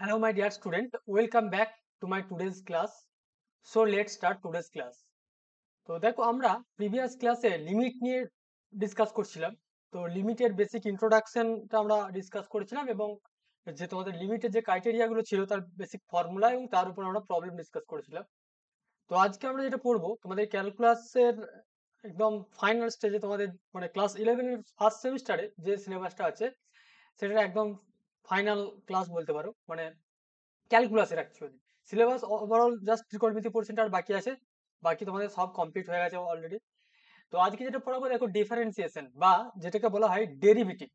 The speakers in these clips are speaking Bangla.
Hello, my dear student. Welcome back to my today's class. So let's start today's class. তো দেখো আমরা প্রিভিয়াস ক্লাসে লিমিট নিয়ে ডিসকাস করছিলাম। তো লিমিটের বেসিক ইন্ট্রোডাকশনটা আমরা ডিসকাস করেছিলাম এবং যে তোমাদের লিমিটের যে ক্রাইটেরিয়া গুলো ছিল তার বেসিক ফর্মুলা এবং তার উপর আমরা প্রবলেম ডিসকাস করেছিলাম। তো আজকে আমরা যেটা পড়বো তোমাদের ক্যালকুলাসের একদম ফাইনাল স্টেজে তোমাদের মানে ক্লাস 11 এর ফার্স্ট সেমিস্টারে যে সিলেবাসটা আছে সেটা একদম ফাইনাল ক্লাস বলতে পারো, মানে ক্যালকুলাসের অ্যাকচুয়ালি সিলেবাস ওভারঅল জাস্ট ত্রিকোণমিতি পোর্শনটা আর বাকি আছে, বাকি তোমাদের সব কমপ্লিট হয়ে গেছে অলরেডি। তো আজকে যেটা পড়াবো দেখো ডিফারেন্সিয়েশন বা যেটাকে বলা হয় ডেরিভেটিভ।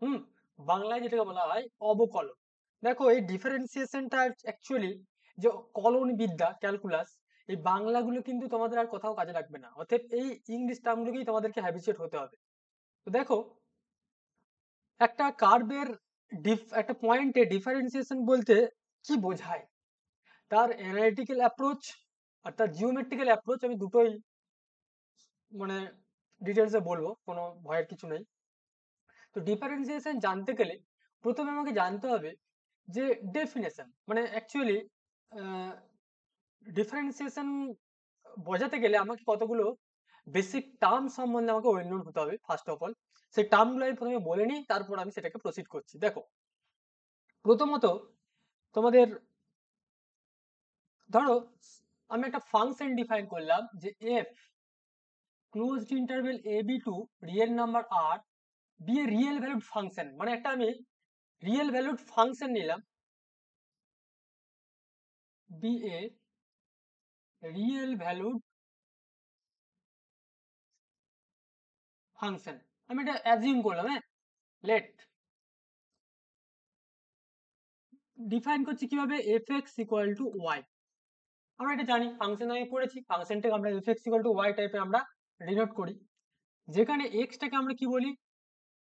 হুম, বাংলায় যেটাকে বলা হয় অবকলন। দেখো এই ডিফারেন্সিয়েশনটা অ্যাকচুয়ালি যে কলন বিদ্যা ক্যালকুলাস, এই বাংলাগুলো কিন্তু তোমাদের আর কোথাও কাজে লাগবে না, অতএব এই ইংলিশ টার্মগুলোকেই তোমাদেরকে হ্যাবিচুয়েট হতে হবে। তো দেখো একটা কার্ভের একটা পয়েন্টে ডিফারেন্সিয়েশন বলতে কি বোঝায়, তার অ্যানালিটিক্যাল অ্যাপ্রোচ আর তার জিওমেট্রিক্যাল অ্যাপ্রোচ, আমি দুটোই মানে ডিটেলসে বলবো, কোনো ভয়ের কিছু নেই। তো ডিফারেন্সিয়েশন জানতে গেলে প্রথমে আমাকে জানতে হবে যে ডেফিনেশন, মানে অ্যাকচুয়ালি ডিফারেন্সিয়েশন বোঝাতে গেলে আমাকে কতগুলো বেসিক টার্ম সম্বন্ধে আমাকে ওয়েল নোন হতে হবে ফার্স্ট অফ অল। সেই টার্মগুলো আমি প্রথমে বলে নিই, তারপর আমি সেটাকে প্রসিড করছি। দেখো প্রথমত তোমাদের ধরো আমি একটা ফাংশন ডিফাইন করলাম যে f closed interval a b to real number r be a real valued function, মানে একটা আমি রিয়েল ভ্যালুড ফাংশন নিলাম, be a real valued function. আমি এটা অ্যাজিউম করলাম, হ্যাঁ, লেট ডিফাইন করছি কিভাবে, f x equal to y. আমরা এটা জানি, ফাংশন আমি পড়েছি, ফাংশনটাকে আমরা f x equal to y টাইপে আমরা ডিনোট করি, যেখানে এক্সটাকে আমরা কি বলি,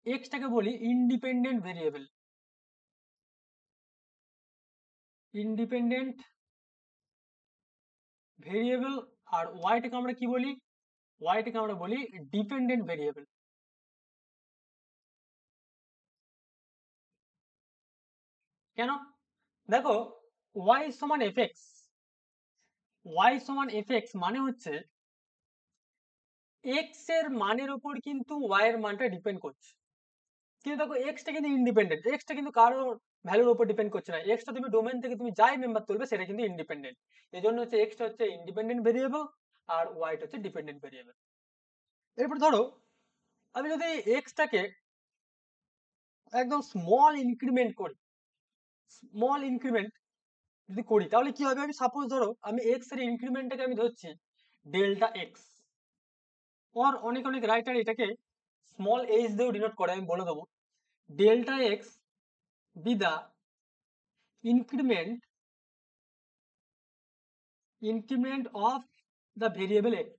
এক্সটাকে বলি ইন্ডিপেন্ডেন্ট ভেরিয়েবল, ইন্ডিপেন্ডেন্ট ভেরিয়েবল। আর ওয়াইটাকে আমরা কি বলি, ওয়াইটাকে আমরা বলি ডিপেন্ডেন্ট ভেরিয়েবল। কেন? দেখো ওয়াই সমান এফ এক্স, ওয়াই সমান এফ এক্স মানে হচ্ছে এক্স এর মানের উপর কিন্তু ওয়াই এর মানটা ডিপেন্ড করছে। কিন্তু দেখো এক্সটা কিন্তু ইন্ডিপেন্ডেন্ট, এক্সটা কিন্তু কারো ভ্যালুর উপর ডিপেন্ড করছে না, এক্সটা তুমি ডোমেন থেকে তুমি যাই মেম্বার তুলবে সেটা কিন্তু ইন্ডিপেন্ডেন্ট। এই জন্য হচ্ছে এক্সটা হচ্ছে ইন্ডিপেন্ডেন্ট ভেরিয়েবল আর ওয়াইটা হচ্ছে ডিপেন্ডেন্ট ভেরিয়েবল। এরপর ধরো আমি যদি এক্সটাকে একদম স্মল ইনক্রিমেন্ট করি, স্মল ইনক্রিমেন্ট যদি করি তাহলে কি হবে, আমি সাপোজ ধরো আমি এক্স এর ইনক্রিমেন্টটাকে আমি ধরছি ডেল্টা এক্স, আর অনেক অনেক রাইটার এটাকে স্মল এইচ দিয়েও ডিনোট করে, আমি বলে দেবো delta x be the increment, increment of the variable x.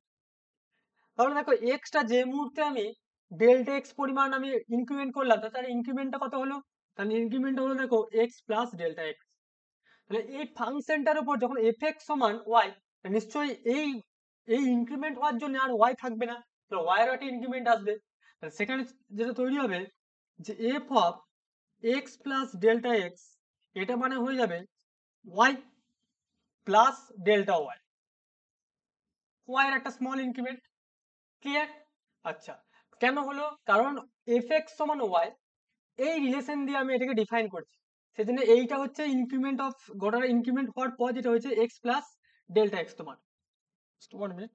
তাহলে দেখো এক্সটা যে মুহূর্তে আমি ডেল্টা এক্স পরিমাণ আমি ইনক্রিমেন্ট করলাম, তার ইনক্রিমেন্টটা কত হলো, তার ইনক্রিমেন্টটা হলো দেখো এক্স প্লাস ডেল্টা এক্স। তাহলে এই ফাংশনটার উপর যখন এফ এক্স সমান ওয়াই, নিশ্চয়ই এই এই ইনক্রিমেন্ট হওয়ার জন্য আর ওয়াই থাকবে না, তাহলে ওয়াই এর একটা ইনক্রিমেন্ট আসবে। তাহলে সেখানে যেটা তৈরি হবে যে f of x plus delta x, এটা মানে হয়ে যাবে y plus delta y, y এর একটা স্মল ইনক্রিমেন্ট। ক্লিয়ার? আচ্ছা, কেন হলো, কারণ এফ এক্স সমান ওয়াই এই রিলেশন দিয়ে আমি এটাকে ডিফাইন করছি, সেজন্য এইটা হচ্ছে ইনক্রিমেন্ট অফ গোটার ইনক্রিমেন্ট হওয়ার পর যেটা হয়েছে এক্স প্লাস ডেল্টা এক্স। তোমার 1 মিনিট,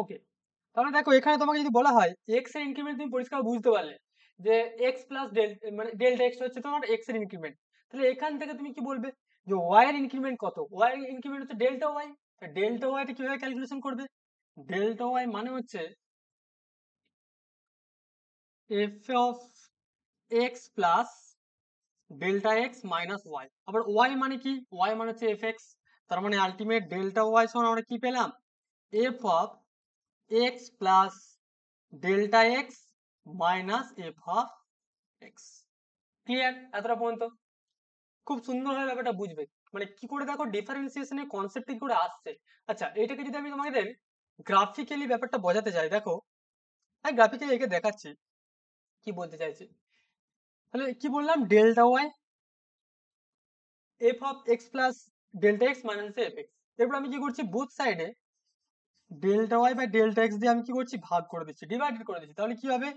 ওকে। তাহলে দেখো এখানে তোমাকে যদি বলা হয় এক্স এর ইনক্রিমেন্ট, তুমি পরিষ্কার বুঝতে পারলে যে এক্স প্লাস মানে ডেল্টা এক্স হচ্ছে তোমার এক্স এর ইনক্রিমেন্ট। তাহলে এখান থেকে তুমি কি বলবে যে ওয়াই এর ইনক্রিমেন্ট কত, ওয়াই এর ইনক্রিমেন্ট হচ্ছে ডেল্টা ওয়াই। ডেল্টা ওয়াইটা কিভাবে ক্যালকুলেশন করবে, ডেল্টা ওয়াই মানে হচ্ছে f of x plus delta x minus y. আবার ওয়াই মানে কি, ওয়াই মানে হচ্ছে এফ এক্স, তার মানে আলটিমেট ডেল্টা ওয়াই সমান আমরা কি পেলাম, F of x plus delta x minus f of x. Clear এতটা পর্যন্ত? খুব সুন্দরভাবে ব্যাপারটা বুঝবে, মানে কি করে দেখো ডিফারেন্সিয়েশনের কনসেপ্ট কি করে আসছে। আচ্ছা এটাকে যদি আমি তোমাকে দেন গ্রাফিক্যালি ব্যাপারটা বোঝাতে চাই, দেখো আমি গ্রাফিক্যালি একে দেখাচ্ছি কি বলতে চাইছি। তাহলে কি বললাম, delta y f of x plus delta x minus f x. এরপর আমি কি করছি, বোথ সাইডে delta y by delta x দিয়ে আমি কি করছি, ভাগ করে দিচ্ছি, ডিভাইডেড করে দিচ্ছি। তাহলে কি হবে,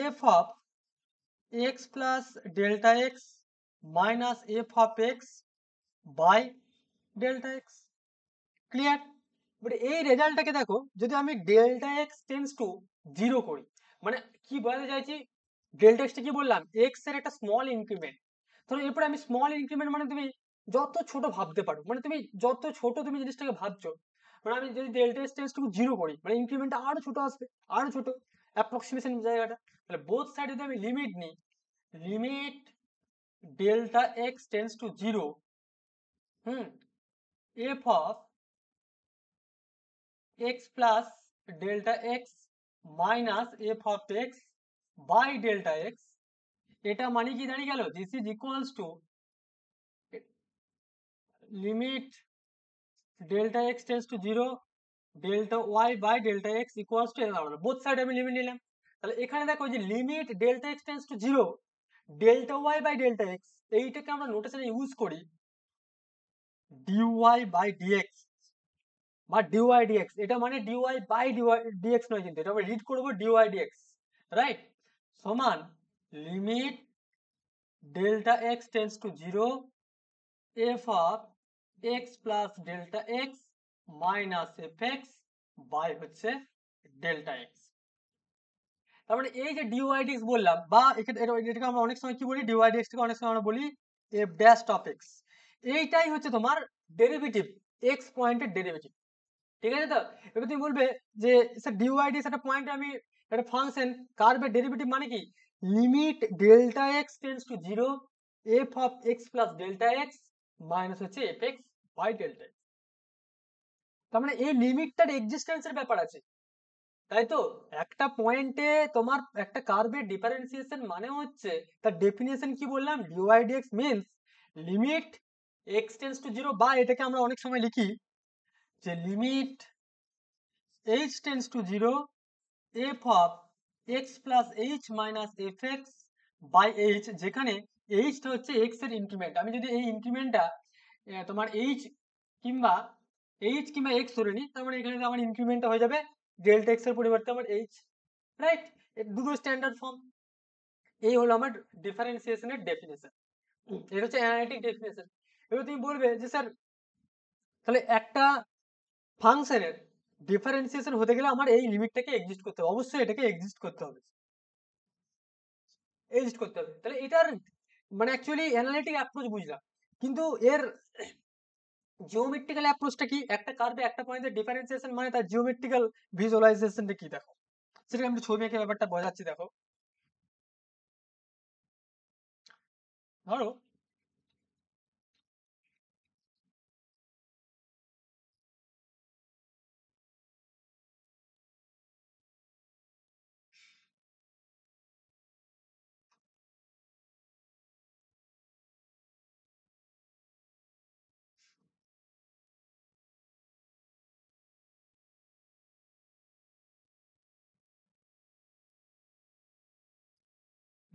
f of x plus delta x minus f of x by delta x. Clear? But এই রেজাল্টটাকে দেখো, যদি আমি delta x tends to zero করি, মানে কি বলতে চাইছি, ডেল্টা এক্সটা কি বললাম, এক্স এর একটা স্মল ইনক্রিমেন্ট। ধরো এরপরে আমি স্মল ইনক্রিমেন্ট মানে তুমি যত ছোট ভাবতে পারো, মানে তুমি যত ছোট তুমি জিনিসটাকে ভাবছো, মানে আমি যদি delta x tends to zero করি, মানে ইনক্রিমেন্টটা আরো ছোট আসবে, আরো ছোট অ্যাপ্রক্সিমেশন জায়গাটা। তাহলে বোথ সাইডে যদি আমি লিমিট নিই, limit delta x tends to zero, hmm, F of x plus delta x minus f of x by delta x, এটা মানে কি দাঁড়িয়ে গেল, this is equals to limit delta x tends to 0 delta y by delta x equals to both side আমি লিমিট নিলাম। তাহলে এখানে দেখো যে limit delta x tends to 0 delta y by delta x, এইটাকে আমরা নোটেশনে ইউজ করি dy by dx বা dy dx। এটা মানে dy by dx নয়, কিন্তু এটা আমরা রিড করব dy dx, রাইট, সমান limit delta x tends to zero f of x plus delta x minus f x by হচ্ছে ডেল্টা এক্স। তার মানে এই যে ডিওয়াই ডিএক্স বললাম, বা এটাকে আমরা অনেক সময় কি বলি, ডিওয়াই ডিএক্স টাকে অনেক সময় আমরা বলি এফ ড্যাশ অফ এক্স। এইটাই হচ্ছে তোমার ডেরিভেটিভ, এক্স পয়েন্টের ডেরিভেটিভ, ঠিক আছে? তো এবার তুমি বলবে যে স্যার ডিওয়াই ডিএক্স একটা পয়েন্ট, আমি একটা ফাংশন কার্ভের ডেরিভেটিভ মানে কি, limit delta x tends to zero f of x plus delta x minus হচ্ছে f x by delta x. তার মানে এই লিমিটটার এক্সিস্টেন্সের ব্যাপার আছে, তাই তো? একটা পয়েন্টে তোমার একটা কার্ভের ডিফারেন্সিয়েশন মানে হচ্ছে, তার ডেফিনিশন কি বললাম, dy dx means limit x tends to zero, বা এটাকে আমরা অনেক সময় লিখি যে limit h tends to zero f of x plus h minus f x by h, যেখানে এইচটা হচ্ছে এক্স এর ইনক্রিমেন্ট। আমি যদি এই ইনক্রিমেন্টটা তোমার এইচ কিংবা এক্স ধরে নিই, তার মানে এখানে আমার ইনক্রিমেন্টটা হয়ে যাবে ডেল্টা এক্স এর পরিবর্তে আমার এইচ, রাইট? দুটো স্ট্যান্ডার্ড ফর্ম। এই হলো আমার ডিফারেন্সিয়েশনের ডেফিনেশন, এটা হচ্ছে অ্যানালিটিক ডেফিনেশন। এবার তুমি বলবে যে স্যার তাহলে একটা ফাংশনের ডিফারেন্সিয়েশন হতে গেলে আমার এই লিমিটটাকে এক্সিস্ট করতে হবে, অবশ্যই এটাকে এক্সিস্ট করতে হবে, এক্সিস্ট করতে হবে। তাহলে এটার মানে অ্যাকচুয়ালি অ্যানালিটিক অ্যাপ্রোচ বুঝলাম, কিন্তু এর জিওমেট্রিক্যাল অ্যাপ্রোচটা কি, একটা কার্ভে একটা পয়েন্টের ডিফারেন্সিয়েশন মানে তার জিওমেট্রিক্যাল ভিজুয়ালাইজেশনটা কি, দেখো সেটা আমি ছবি এঁকে ব্যাপারটা বোঝাচ্ছি। দেখো ধরো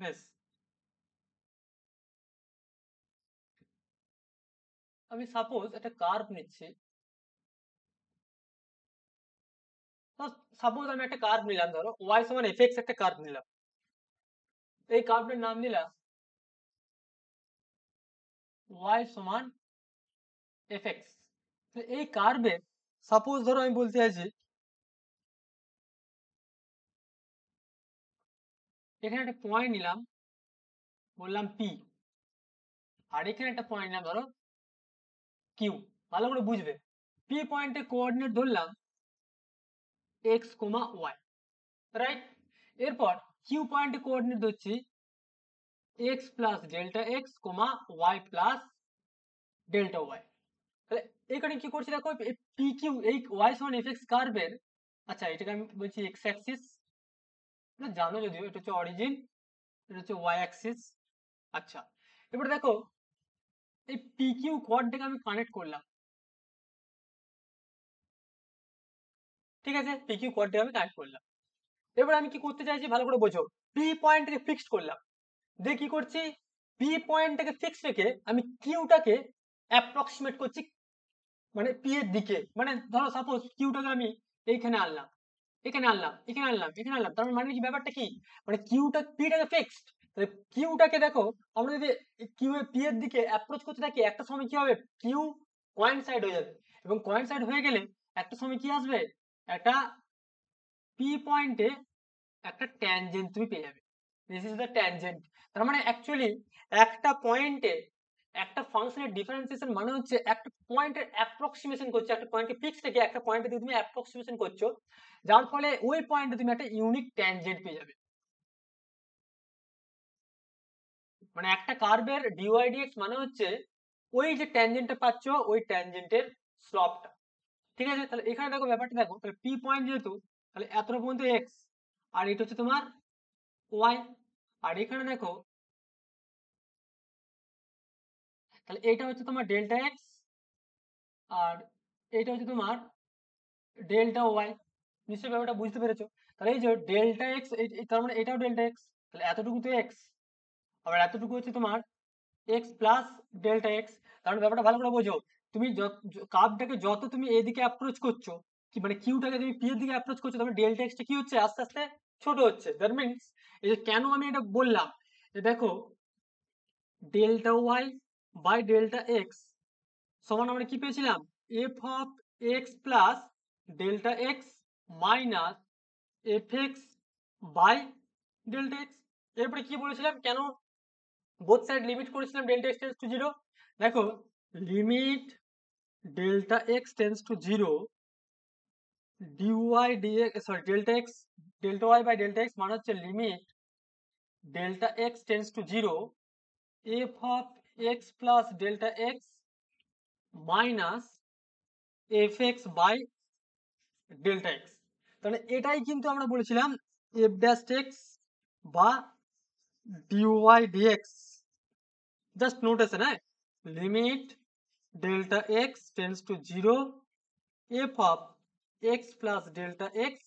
বেশ, আমি সাপোজ একটা কার্ভ নিচ্ছি, তো সাপোজ আমি একটা কার্ভ নিলাম, ধরো ওয়াই সমান এফ এক্স একটা কার্ভ নিলাম, এই কার্ভটার নাম দিলাম ওয়াই সমান এফ এক্স। এই কার্ভে সাপোজ ধরো আমি বলতে চাইছি এখানে একটা পয়েন্ট নিলাম, বললাম পি, আর এখানে একটা পয়েন্ট নিলাম ধরো কিউ। ভালো করে বুঝবে, পি পয়েন্টে কোঅর্ডিনেট ধরলাম এক্স কোমা ওয়াই, রাইট? এরপর কিউ পয়েন্টে কোঅর্ডিনেট ধরছি x plus delta x comma y plus delta y. তাহলে এখানে কি করছি দেখো, পি কিউ এই ওয়াই সমান এফ এক্স কার্ভের, আচ্ছা এটাকে আমি বলছি এক্স অ্যাক্সিস, জানো যদিও এটা হচ্ছে অরিজিন, এটা হচ্ছে ওয়াই অ্যাক্সিস। আচ্ছা এবার দেখো এই পি কিউ কোঅর্ডিনেটকে আমি কানেক্ট করলাম, ঠিক আছে, পি কিউ কোয়াড্রেটিক আমি কানেক্ট করলাম। এবার আমি কি করতে চাইছি ভালো করে বোঝো, পি পয়েন্টটাকে ফিক্সড করলাম, দিয়ে কি করছি, পি পয়েন্টটাকে ফিক্সড রেখে আমি কিউটাকে অ্যাপ্রক্সিমেট করছি, মানে পি এর দিকে। মানে ধরো সাপোজ কিউটাকে আমি এইখানে আনলাম, এখানে আনলাম, এখানে আনলাম, এখানে আনলাম, তার মানে কি ব্যাপারটা কি, মানে কিউটা পিটাকে ফিক্সড, কিউটাকে দেখো আমরা যদি কিউ এ পি এর দিকে অ্যাপ্রোচ করতে থাকি, একটা সময় কি হবে, কিউ কোয়েনসাইড হয়ে যাবে, এবং কোয়েনসাইড হয়ে গেলে একটা সময় কি আসবে, একটা পি পয়েন্টে একটা ট্যানজেন্ট তুমি পেয়ে যাবে। This is the tangent. তার মানে অ্যাকচুয়ালি একটা পয়েন্টে একটা ফাংশনের ডিফারেন্সিয়েশন মানে হচ্ছে একটা পয়েন্টের অ্যাপ্রক্সিমেশন করছো, একটা পয়েন্টকে ফিক্স থেকে একটা পয়েন্টে দিয়ে তুমি অ্যাপ্রক্সিমেশন করছো, যার ফলে ওই পয়েন্টে তুমি একটা ইউনিক ট্যানজেন্ট পেয়ে যাবে। মানে একটা কার্ভের ডিওয়াই ডিএক্স মানে হচ্ছে ওই যে ট্যানজেন্টটা পাচ্ছ ওই ট্যানজেন্টের স্লপটা। ঠিক আছে, তাহলে এখানে দেখো ব্যাপারটা দেখো, তাহলে পি পয়েন্ট যেহেতু, তাহলে এতটা পর্যন্ত এক্স, আর এটা হচ্ছে তোমার ওয়াই, আর এখানে দেখো তাহলে এটা হচ্ছে তোমার ডেল্টা এক্স, আর এটা হচ্ছে তোমার ডেল্টা ওয়াই। নিশ্চয়ই ব্যাপারটা বুঝতে পেরেছো। তাহলে এই যে ডেল্টা এক্স, তার মানে এটাও ডেল্টা এক্স, তাহলে এতটুকু তো এক্স, আবার এতটুকু হচ্ছে তোমার এক্স প্লাস ডেল্টা এক্স। তাহলে ব্যাপারটা ভালো করে বোঝো, তুমি কার্ভটাকে যত তুমি এদিকে অ্যাপ্রোচ করছো, কি মানে কিউটাকে তুমি পি এর দিকে অ্যাপ্রোচ করছো, তাহলে ডেল্টা এক্সটা কি হচ্ছে, আস্তে আস্তে ছোট হচ্ছে। দ্যাট মিনস এই যে কেন আমি এটা বললাম, যে দেখো delta y by delta x সমান আমরা কি পেয়েছিলাম, f of x plus delta x minus f x by delta x. এরপরে কি বলেছিলাম, কেন বোথ সাইড লিমিট করেছিলাম delta x tends to zero, দেখো limit delta x tends to zero dy dx, sorry delta x, delta y by delta x মানে হচ্ছে limit delta x tends to zero f of x plus delta x minus f x by delta x. তাহলে এটাই কিন্তু আমরা বলেছিলাম এফ ড্যাশ এক্স বা ডিওয়াই ডিএক্স। জাস্ট নোটেশন, হ্যাঁ, limit delta x tends to zero f of x plus delta x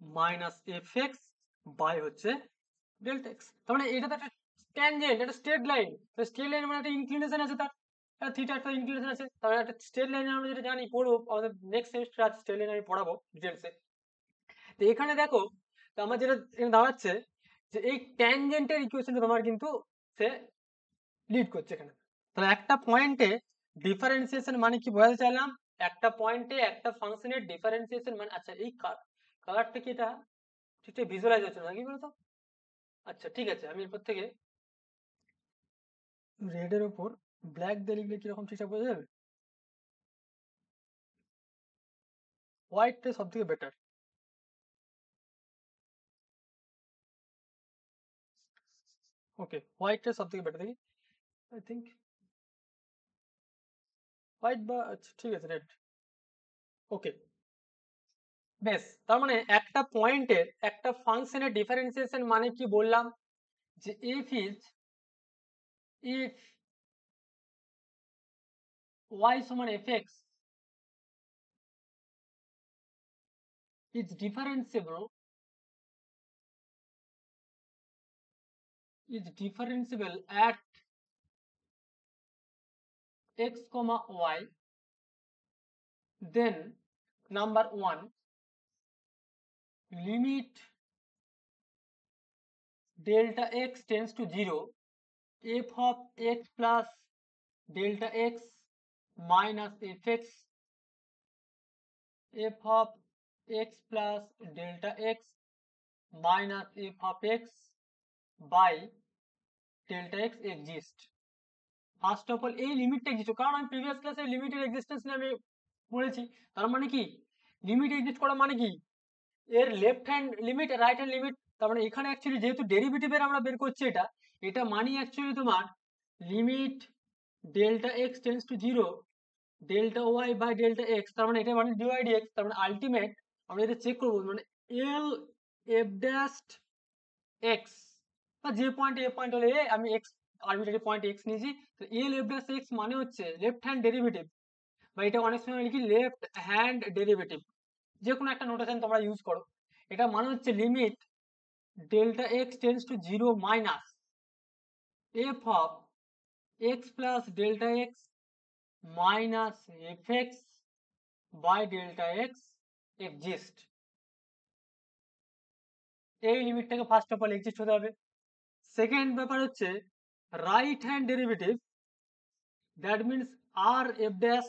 minus f x by হচ্ছে ডেল্টা এক্স। তার মানে এটা তো একটা ট্যানজেন্ট, একটা স্ট্রেট লাইন। স্ট্রেট লাইন মানে একটা ইনক্লিনেশন আছে, তার থিটা একটা ইনক্লিনেশন আছে, তাহলে একটা স্ট্রেট লাইন আমরা যেটা জানি পড়বো আমাদের নেক্সট সেমিস্টার আছে, স্ট্রেট লাইন আমি পড়াবো ডিটেলসে। তো এখানে দেখো, তো আমার যেটা এখানে দাঁড়াচ্ছে যে এই ট্যানজেন্টের ইকুয়েশনটা তোমার কিন্তু সে লিড করছে এখানে। তাহলে একটা পয়েন্টে ডিফারেন্সিয়েশন মানে কি বোঝাতে চাইলাম, একটা পয়েন্টে একটা ফাংশনের ডিফারেন্সিয়েশন মানে, আচ্ছা এই কালারটা কি এটা ঠিকঠাক ভিজুয়ালাইজ হচ্ছে না কি বলতো। আচ্ছা ঠিক আছে, আমি এরপর থেকে রেড এর উপর ব্ল্যাক দিয়ে লিখলে কিরকম ঠিকঠাক বোঝা যাবে। হোয়াইটটা সব থেকে বেটার। ওকে, হোয়াইটটা সব থেকে বেটার দেখি, আই থিঙ্ক হোয়াইট, বা আচ্ছা ঠিক আছে রেড। ওকে, বেশ, তার মানে একটা পয়েন্টের একটা ফাংশনের ডিফারেন্সিয়েশন মানে কি বললাম, যে ইফ y সমান fx is differentiable at x comma y, then number one, limit delta x tends to 0 f of x plus delta x minus fx f of x plus delta x minus f of x by delta x exist. First of all এই লিমিটটা এক্সিস্ট, কারণ আমি প্রিভিয়াস ক্লাসে লিমিটের এক্সিস্টেন্স নিয়ে আমি বলেছি। তার মানে কি, লিমিট এক্সিস্ট করা মানে কি, এর left hand limit right hand limit. তার মানে এখানে অ্যাকচুয়ালি যেহেতু ডেরিভেটিভের আমরা বের করছি, এটা মানি অ্যাকচুয়ালি তোমার limit delta x tends to zero delta y by delta x, তার মানে এটা মানে ডিওয়াই ডিএক্স। তার মানে আলটিমেট আমরা এটা চেক করবো, মানে এল এফ ড্যাশ এক্স, বা যে পয়েন্ট এ পয়েন্ট হলে এ, আমি এক্স আরবিটারি পয়েন্ট এক্স নিয়েছি, তো এল এফ ড্যাশ এক্স মানে হচ্ছে লেফট হ্যান্ড ডেরিভেটিভ, বা এটা অনেক সময় লিখি লেফট হ্যান্ড ডেরিভেটিভ। যে কোনো একটা নোটেশন তোমরা ইউজ করো, এটা মানে হচ্ছে limit delta x tends to zero minus f of x plus delta x minus f x by delta x exist. এই লিমিটটাকে ফার্স্ট অফ অল এক্সিস্ট হতে হবে। সেকেন্ড ব্যাপার হচ্ছে right hand derivative, that means r f dash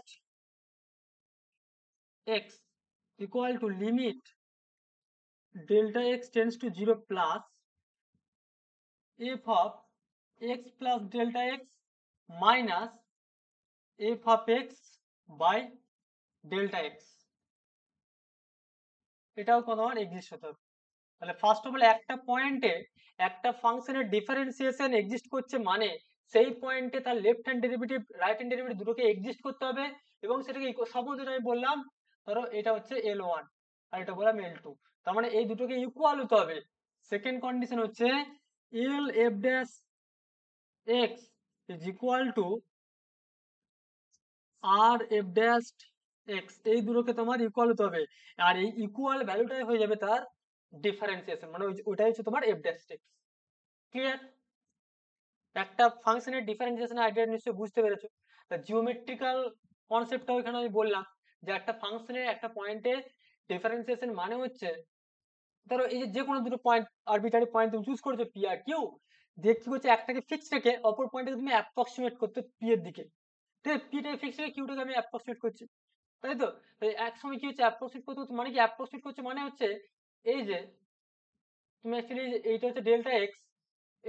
x equal to limit delta x tends to 0 plus f of x plus delta x minus f of x by delta x, এটাও তোমার এক্সিস্ট হতে হবে। তাহলে ফার্স্ট অফ অল একটা পয়েন্টে একটা ফাংশনের ডিফারেন্সিয়েশন এক্সিস্ট করছে মানে সেই পয়েন্টে তার left hand derivative right hand derivative দুটোকে এক্সিস্ট করতে হবে এবং সেটাকে সপোজ আমি বললাম ধরো এটা হচ্ছে L1 আর এটা বললাম L2, তার মানে এই দুটোকে ইকুয়াল হতে হবে। সেকেন্ড কন্ডিশন হচ্ছে L f dash x is equal to r f dash x, এই দুটোকে তোমার ইকুয়াল হতে হবে আর এই ইকুয়াল ভ্যালুটাই হয়ে যাবে তার ডিফারেন্সিয়েশন, মানে ওইটাই হচ্ছে তোমার এফ ড্যাশ এক্স। ক্লিয়ার? একটা ফাংশনের ডিফারেন্সিয়েশন আইডিয়া নিশ্চয়ই বুঝতে পেরেছো। তা জিওমেট্রিক্যাল কনসেপ্টটাও এখানে আমি বললাম যে একটা ফাংশনের একটা পয়েন্টে ডিফারেন্সিয়েশন মানে হচ্ছে ধরো এই যে কোনো দুটো পয়েন্ট আরবিটারি পয়েন্ট তুমি চুজ করেছো পি আর কিউ, দিয়ে কি করছে একটাকে ফিক্স রেখে অপর পয়েন্টে তুমি অ্যাপ্রক্সিমেট করতে পি এর দিকে, ঠিক আছে? পিটাকে ফিক্স রেখে কিউটাকে আমি অ্যাপ্রক্সিমেট করছি, তাই তো? এক সময় কি হচ্ছে অ্যাপ্রক্সিমেট করতে মানে কি অ্যাপ্রক্সিমেট করছে মানে হচ্ছে এই যে তুমি অ্যাকচুয়ালি এইটা হচ্ছে ডেল্টা এক্স,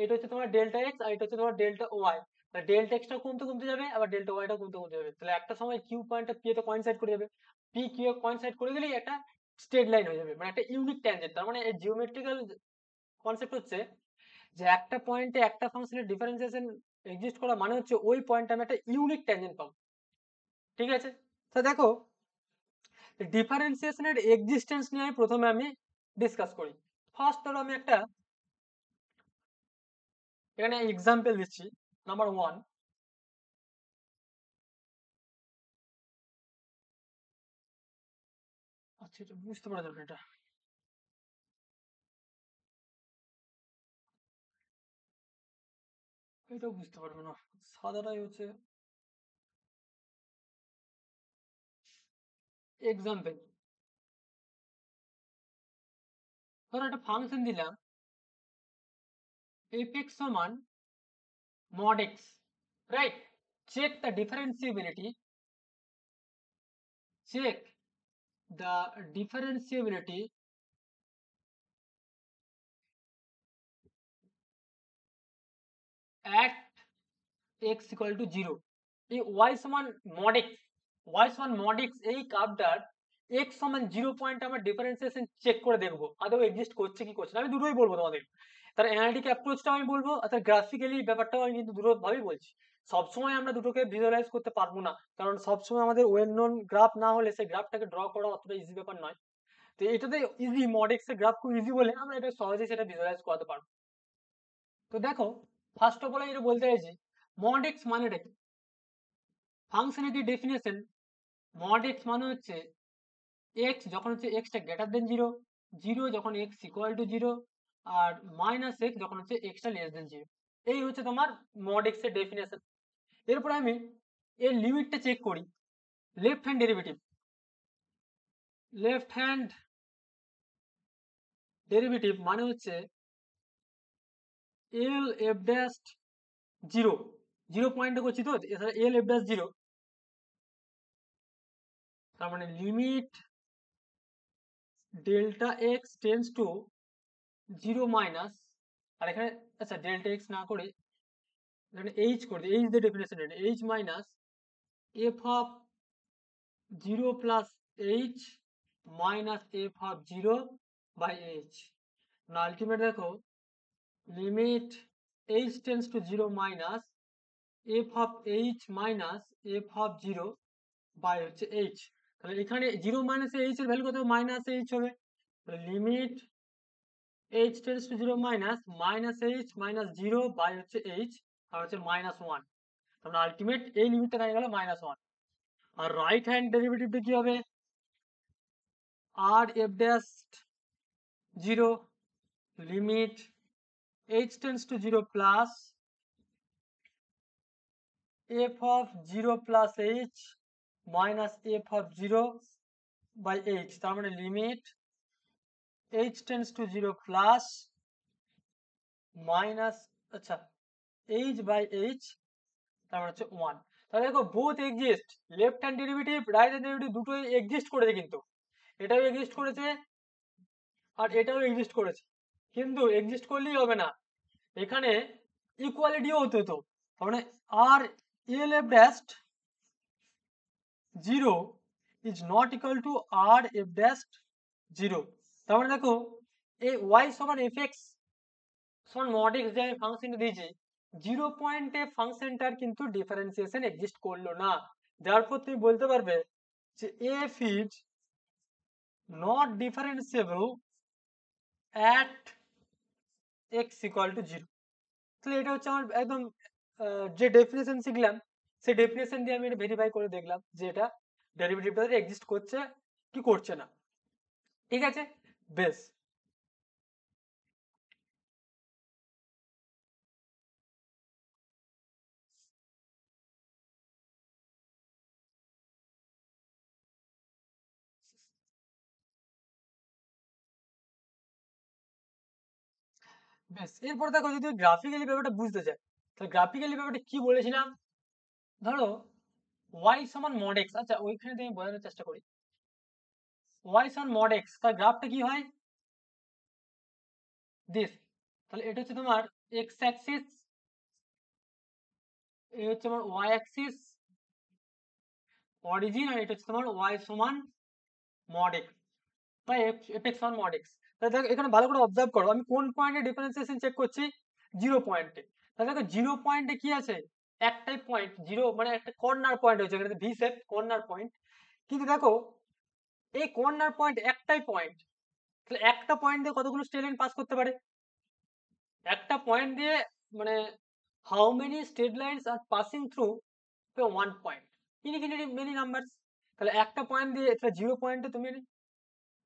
এটা হচ্ছে তোমার ডেল্টা এক্স আর এটা হচ্ছে তোমার ডেল্টা ওয়াই, তাহলে ডেল্টা এক্সটাও কমতে কমতে যাবে আবার ডেল্টা ওয়াইটাও কমতে কমতে যাবে, তাহলে একটা সময় কিউ পয়েন্টটা পি তে কোইনসাইড করে যাবে, পি কিউ এ কোইনসাইড করে গেলেই একটা স্ট্রেট লাইন হয়ে যাবে, মানে একটা ইউনিক ট্যানজেন্ট। তার মানে এই জিওমেট্রিক্যাল কনসেপ্ট হচ্ছে যে একটা পয়েন্টে একটা ফাংশনের ডিফারেন্সিয়েশন এক্সিস্ট করা মানে হচ্ছে ওই পয়েন্টে আমি একটা ইউনিক ট্যানজেন্ট পাবো, ঠিক আছে? তো দেখো ডিফারেন্সিয়েশনের এক্সিস্টেন্স নিয়ে প্রথমে আমি ডিসকাস করি। ফার্স্ট ধরো আমি একটা এখানে এক্সাম্পল দিচ্ছি, নাম্বার 1। আচ্ছা এটা বুঝতে পারা যাবে এটা, এটাও বুঝতে পারবে না, সাদাটাই হচ্ছে এক্সাম্পল। ধরো একটা ফাংশন দিলাম f(x) সমান mod x, right? Check the differentiability, check the differentiability at x equal to 0। এই y সমান mod x, y সমান mod x এই কার্ভটার x সমান 0 পয়েন্ট আমরা ডিফারেন্সিয়েশন চেক করে দেখবো আদৌ এক্সিস্ট করছে কি করছে না, আমি দুটোই বলবো তোমাদের। তার অ্যানালিটিক অ্যাপ্রোচটাও আমি বলবো আর তার গ্রাফিক্যালি ব্যাপারটাও আমি কিন্তু দুটো ভাবেই বলছি। সবসময় আমরা দুটোকে ভিজুয়ালাইজ করতে পারবো না, কারণ সবসময় আমাদের ওয়েল নোন গ্রাফ না হলে সেই গ্রাফটাকে ড্র করা অতটা ইজি ব্যাপার নয়। তো এটাতে ইজি, mod x এর গ্রাফ খুব ইজি বলে আমরা এটা সহজেই সেটা ভিজুয়ালাইজ করাতে পারবো। তো দেখো ফার্স্ট অফ অল এটা বলতে চাইছি mod x মানেটা কি। ফাংশনের যে ডেফিনেশন, mod x মানে হচ্ছে x যখন হচ্ছে x টা গ্রেটার দেন 0, 0 যখন x ইকুয়াল টু 0 আর মাইনাস x যখন হচ্ছে x টা লেস দেন 0। এই হচ্ছে তোমার mod x এর ডেফিনেশন। এরপর আমি এর লিমিটটা চেক করি। Left hand derivative, left hand derivative মানে হচ্ছে এল এফ ড্যাশ 0, 0 পয়েন্টে করছি তো এছাড়া এল এফ ড্যাশ 0, তার মানে limit delta x tends to 0 minus, আর এখানে আচ্ছা ডেল্টা এক্স না করে এখানে এইচ করে দিই, এইচ দিয়ে ডেফিনেশন এটা h minus f of 0 plus h minus f of 0 by h. না আলটিমেট দেখো limit h tends to 0 minus f of h minus f of 0 by হচ্ছে এইচ। তাহলে এখানে 0 মাইনাস এইচ এর ভ্যালু কত? মাইনাস এইচ হবে। Limit h tends to 0 minus minus h minus 0 by হচ্ছে এইচ আর হচ্ছে মাইনাস 1। তাহলে আলটিমেট এই লিমিটটা দাঁড়িয়ে গেল মাইনাস 1। আর রাইট হ্যান্ড ডেরিভেটিভটা কি হবে? r f dash 0 limit h tends to 0 plus f of 0 plus h minus f of 0 by h, তার মানে limit h tends to 0 plus minus, আচ্ছা, h by h, তার মানে হচ্ছে 1। তাহলে দেখো both exist, left hand derivative right hand derivative দুটোই এক্সিস্ট করেছে, কিন্তু এটাও এক্সিস্ট করেছে আর এটাও এক্সিস্ট করেছে, কিন্তু এক্সিস্ট করলেই হবে না, এখানে ইকুয়ালিটিও হতে হতো। তার মানে আর L f dash 0 is not equal to R f dash 0। তার মানে দেখো এই ওয়াই সমান এফ এক্স সমান মড এক্স যে আমি ফাংশনটা দিয়েছি, 0 পয়েন্টে ফাংশনটার কিন্তু ডিফারেন্সিয়েশন এক্সিস্ট করলো না, যার পর তুমি বলতে পারবে যে F is not differentiable at x equal to 0। তাহলে এটা হচ্ছে আমার একদম যে ডেফিনেশন শিখলাম সেই ডেফিনেশন দিয়ে আমি এটা ভেরিফাই করে দেখলাম যে এটা ডেরিভেটিভটা এক্সিস্ট করছে কি করছে না। ঠিক আছে, বেশ। বেশ, এরপর দেখো যদি গ্রাফিক্যালি ব্যাপারটা বুঝতে চাই, তাহলে গ্রাফিক্যালি ব্যাপারটা কি বলেছিলাম, ধরো y সমান mod x, আচ্ছা ওইখানে আমি বোঝানোর চেষ্টা করি, y সমান mod x তার গ্রাফটা কি হয় দিস, তাহলে এটা হচ্ছে তোমার x অ্যাক্সিস, এই হচ্ছে আমার y অ্যাক্সিস অরিজিন, আর এটা হচ্ছে তোমার y সমান mod x বা f x সমান mod x। তাহলে দেখো এখানে ভালো করে অবজার্ভ করো, আমি কোন পয়েন্টে ডিফারেন্সিয়েশন চেক করছি, 0 পয়েন্টে। তাহলে দেখো 0 পয়েন্টে কি আছে, একটাই পয়েন্ট 0, মানে একটা কর্নার পয়েন্ট হচ্ছে এখানে ভি শেপ কর্নার পয়েন্ট, কিন্তু দেখো এই কর্নার পয়েন্ট একটাই পয়েন্ট, তাহলে একটা পয়েন্ট দিয়ে কতগুলো স্ট্রেট লাইন পাস করতে পারে, একটা পয়েন্ট দিয়ে মানে how many straight lines R passing through one point, infinity many numbers. তাহলে একটা পয়েন্ট দিয়ে, তাহলে 0 পয়েন্টে তুমি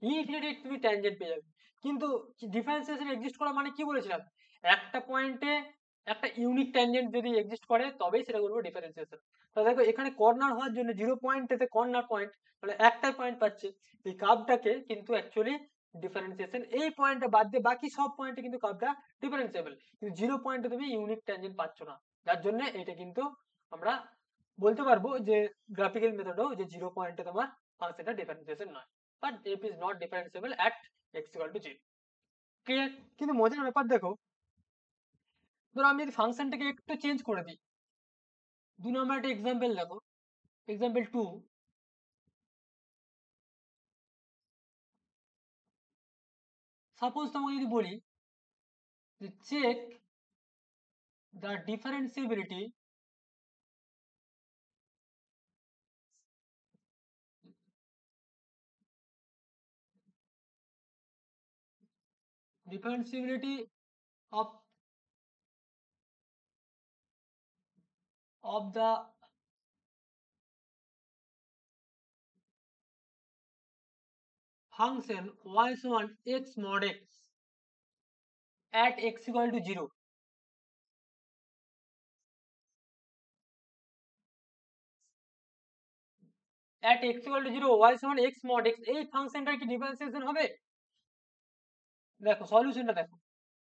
ইনফিনিটি তুমি ট্যানজেন্ট পেয়ে যাবে, কিন্তু ডিফারেন্সিয়েশন এক্সিস্ট করা মানে কি বলেছিলাম, একটা পয়েন্টে একটা ইউনিক ট্যানজেন্ট যদি এক্সিস্ট করে তবেই সেটা বলবো ডিফারেন্সিয়েশন। তাহলে দেখো এখানে কর্নার হওয়ার জন্য 0 পয়েন্টেতে কর্নার পয়েন্ট, মানে একটাই পয়েন্ট পাচ্ছে, এই কার্ভটাকে কিন্তু অ্যাকচুয়ালি ডিফারেন্সিয়েশন, এই পয়েন্টটা বাদ দিয়ে বাকি সব পয়েন্টে কিন্তু কার্ভটা ডিফারেন্সিয়েবল, কিন্তু 0 পয়েন্টে তুমি ইউনিক ট্যানজেন্ট পাচ্ছ না, যার জন্য এটা কিন্তু আমরা বলতে পারবো যে গ্রাফিক্যাল মেথডেও যে 0 পয়েন্টে তোমার ফাংশনটা ডিফারেন্সিয়েশন নয়, but f is not differentiable at x equal to 0। Clear? কিন্তু মজার ব্যাপার দেখো, ধরো আমি যদি ফাংশনটাকে একটু চেঞ্জ করে দিই, 2 নম্বর একটা এক্সাম্পল দেখো, এক্সাম্পল 2, সাপোজ তোমাকে যদি বলি যে check the differentiability differentiability of the function y সমান x mod x at x equal to 0। at x equal to 0 y সমান x mod x, এই ফাংশনটার কি ডিফারেন্সিয়েশন হবে? দেখো সলিউশনটা দেখো,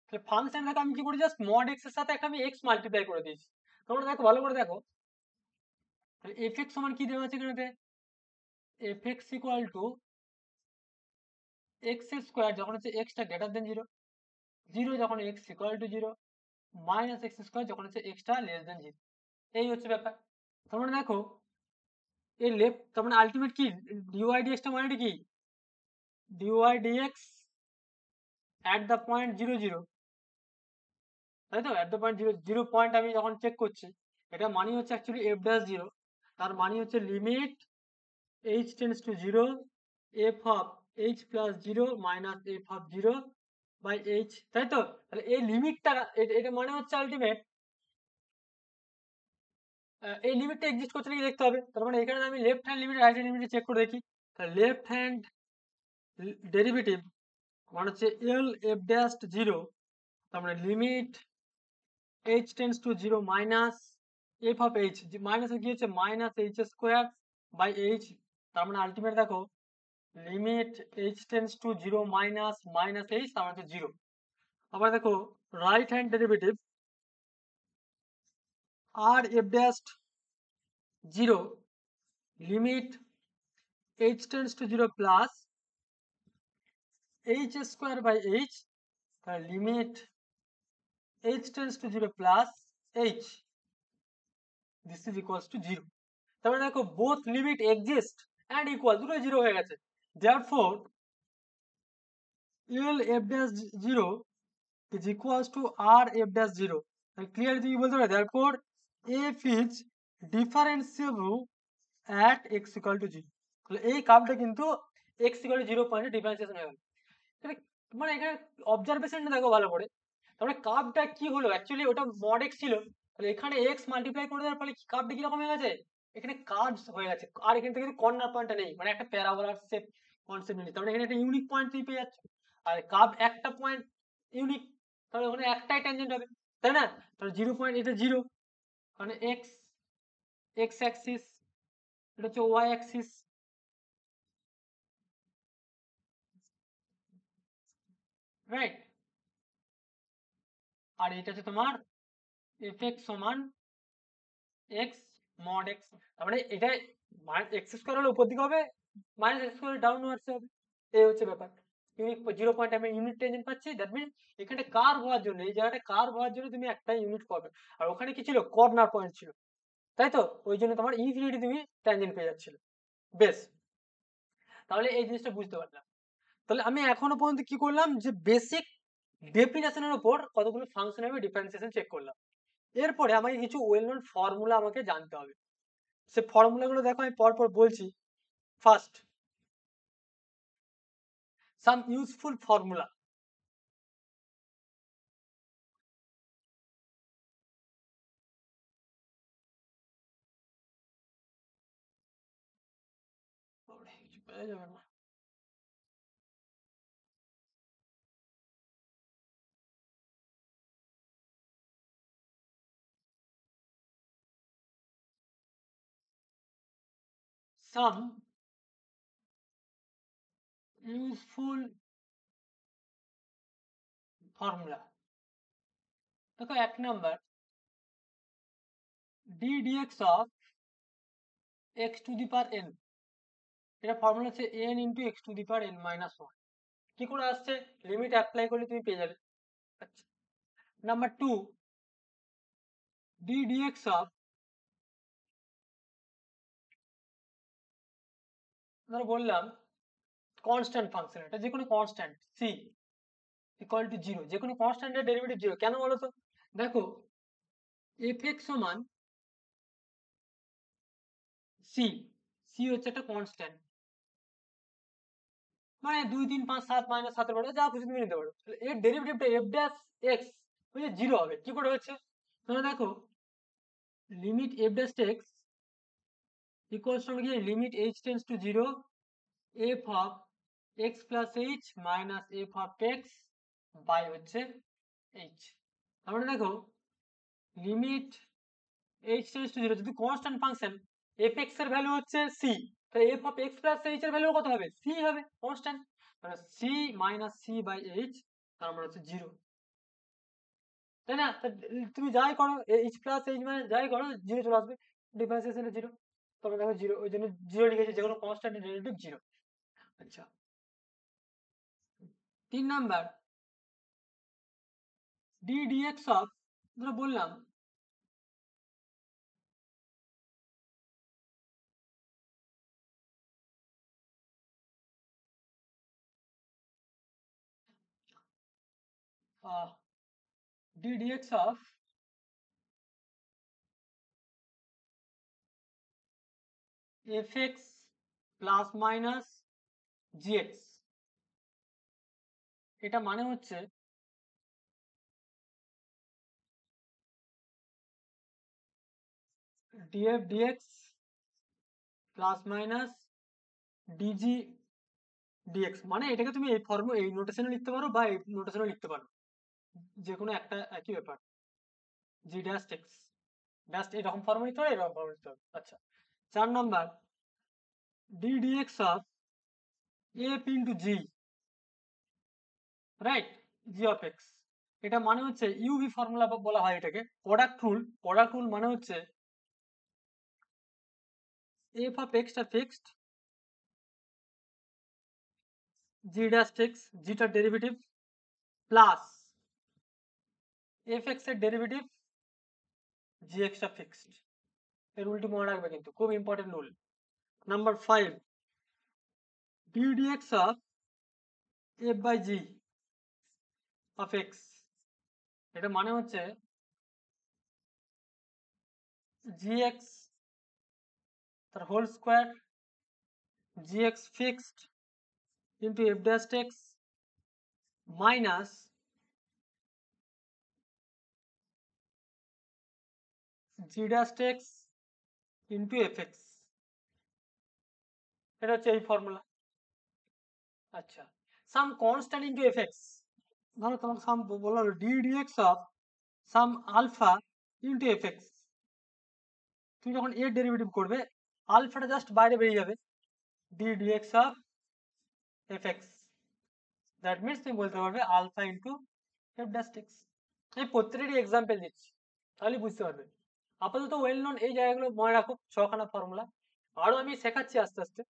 তাহলে ফাংশনটাকে আমি কি করি, জাস্ট mod x এর সাথে একটা আমি x মাল্টিপ্লাই করে দিয়েছি। তোমরা দেখো ভালো করে দেখো, তাহলে fx সমান কি দেওয়া আছে এখানে, fx equal to x square যখন হচ্ছে x টা গ্রেটার দেন 0, 0 যখন x equal to 0, minus x square যখন হচ্ছে x টা লেস দেন 0। এই হচ্ছে ব্যাপার। তোমরা দেখো এই লেফট, তার মানে আলটিমেট কি dy dx টা মানে কি, dy dx at the point 0 0, তাই তো, at the point 0 0 পয়েন্ট আমি যখন চেক করছি, এটা মানে হচ্ছে অ্যাকচুয়ালি f ড্যাশ 0, তার মানে হচ্ছে limit h tends to 0 f of h plus 0 minus f of 0 by h, তাই তো। তাহলে এই লিমিটটা, এটা মানে হচ্ছে আলটিমেট এই লিমিটটা এক্সিস্ট করছে নাকি দেখতে হবে, তার মানে এখানে আমি left hand limit right hand limit check করে দেখি, তাহলে লেফট হ্যান্ড ডেরিভেটিভ মানে হচ্ছে এল এফ ড্যাশ 0, তার মানে limit h tends to 0 minus f of h, মাইনাসে কি হচ্ছে minus h square by h, তার মানে আলটিমেট দেখো limit h tends to 0 minus minus h, তার মানে 0। আবার দেখো right hand derivative R f dash 0 limit h tends to 0 plus h square by h, তার limit h tends to 0 plus h, this is equals to 0। তারপরে দেখো both limit exist and equal, দুটোই 0 হয়ে গেছে। Therefore l f dash 0 is equals to r f dash 0, clearly তুমি বলতে পারো therefore f is differentiable at x equal to 0। তাহলে এই কার্ভটা কিন্তু x equal to 0 পয়েন্টে ডিফারেন্সিয়েশন হয়ে গেল। তাহলে মানে এখানে অবজারভেশনটা দেখো ভালো করে, তাহলে কার্ভটা কি হলো, অ্যাকচুয়ালি ওটা mod x ছিল, তাহলে এখানে x মাল্টিপ্লাই করে দেওয়ার ফলে কার্ভটা কিরকম হয়ে গেছে, এখানে কার্ভস হয়ে গেছে, আর এখান থেকে কর্নার পয়েন্টটা নেই, মানে একটা প্যারাবোলার শেপ কনসেপ্ট নেই, তাহলে এখানে একটা ইউনিক পয়েন্ট তুমি পেয়ে যাচ্ছ। আর কার্ভ একটা পয়েন্ট ইউনিক, তাহলে ওখানে একটাই ট্যানজেন্ট হবে, তাই না? তাহলে 0 পয়েন্ট, এটা 0 মানে এক্স, এক্স অ্যাক্সিস, এটা হচ্ছে ওয়াই অ্যাক্সিস, রাইট? আর এটা হচ্ছে তোমার এফ এক্স সমান এক্স মড এক্স, তার মানে এটা এক্স স্কোয়ার হলে উপর দিকে হবে, মাইনাস এক্স স্কোয়ার ডাউনওয়ার্ডস হবে, এই হচ্ছে ব্যাপার। ইউনিক 0 পয়েন্ট আমি ইউনিট টেনজেন্ট পাচ্ছি, দ্যাট মিন এখানে কার্ভ হওয়ার জন্য, এই জায়গাটা কার্ভ হওয়ার জন্য তুমি একটা ইউনিট পাবে, আর ওখানে কি ছিল, কর্নার পয়েন্ট ছিল, তাই তো? ওই জন্য তোমার ইনফিনিটি তুমি ট্যানজেন্ট পেয়ে যাচ্ছিল। বেশ, তাহলে এই জিনিসটা বুঝতে পারলাম। তাহলে আমি এখনো পর্যন্ত কি করলাম, যে বেসিক ডেফিনেশনের উপর কতগুলো ফাংশন হবে ডিফারেন্সিয়েশন চেক করলাম। এরপরে আমাকে কিছু ওয়েল নোন ফর্মুলা আমাকে জানতে হবে। সে ফর্মুলাগুলো দেখো আমি পরপর বলছি। First, some useful formula. Some useful formula. দেখো 1 number, d dx of x to the power n, এটা ফর্মুলা হচ্ছে n into x to the power n minus one. কি করে আসছে, লিমিট অ্যাপ্লাই করলে তুমি পেয়ে যাবে। আচ্ছা, নাম্বার 2, ডি ডিএক্স অফ, ধরো বললাম কনস্ট্যান্ট ফাংশন, এটা যে কোনো কনস্ট্যান্ট সি ইকুয়াল টু 0, যে কোনো কনস্ট্যান্টের ডেরিভেটিভ 0, কেন বলো তো? দেখো এফ এক্স সমান সি, সি হচ্ছে একটা কনস্ট্যান্ট, মানে 2 3 5 7 মাইনাস 7 এর বড় যা খুশি তুমি নিতে পারো, তাহলে এর ডেরিভেটিভটা এফ ড্যাশ এক্স হচ্ছে 0 হবে। কি করে হচ্ছে, তাহলে দেখো limit f dash x equals to কি, limit h tends to 0 f of x plus h minus f of x by হচ্ছে এইচ। তারপরে দেখো লিমিট এইচ টেন্ডস টু 0, যদি কনস্ট্যান্ট ফাংশন এফ এক্স এর ভ্যালু হচ্ছে সি, তাহলে f of x plus h এর ভ্যালু কত হবে, সি হবে, কনস্ট্যান্ট, তাহলে c minus c by h, তার মানে হচ্ছে 0, তাই না? তুমি যাই করো এইচ প্লাস এইচ মাইনাস যাই করো 0 চলে আসবে, ডিফারেন্সিয়েশনে 0, তবে দেখো 0, ওই জন্য 0 লিখেছি, যে কোনো কনস্ট্যান্ট ডেরিভেটিভ 0। আচ্ছা, 3 নাম্বার, ডি ডিএক্স অফ, ধরো বললাম d dx of f x plus minus g x, এটা মানে হচ্ছে df dx plus minus dg dx মানে এটাকে তুমি এই ফর্ম এই নোটেশনে লিখতে পারো বা এই নোটেশনে লিখতে পারো, যে কোনো একটা একই ব্যাপার। জি ড্যাশ এক্স জাস্ট এরকম ফর্মে লিখতে হবে, এরকম ফর্মে লিখতে হবে। আচ্ছা, 4 number d dx of f into g, right, g of x. এটা মানে হচ্ছে ইউভি ফর্মুলা বলা হয় এটাকে, প্রোডাক্ট রুল। প্রোডাক্ট রুল মানে হচ্ছে এফ অফ এক্সটা ফিক্সড, জি ড্যাশ এক্স জিটার ডেরিভেটিভ প্লাস এফ এক্স এর ডেরিভেটিভ জি এক্সটা ফিক্সড। এই রুলটি মনে রাখবে কিন্তু, খুব important rule. Number 5 d dx of f by g of x. এটা মানে হচ্ছে জি এক্স তার whole square g x fixed into f dash x minus g dash x into f x. এটা হচ্ছে এই ফর্মুলা। আচ্ছা, some constant into f x. ধরো তোমাকে সাম বলা হলো d dx of some alpha into f x. তুমি যখন এর ডেরিভেটিভ করবে, আলফাটা জাস্ট বাইরে বেরিয়ে যাবে, d dx of f x. That means তুমি বলতে পারবে alpha into f dash x. আমি প্রত্যেকেরই এক্সাম্পল দিচ্ছি, তাহলে বুঝতে পারবে। আপাতত ওয়েল নোন এই জায়গাগুলো মনে রাখো, ছখানা ফর্মুলা। আরো আমি শেখাচ্ছি আস্তে আস্তে।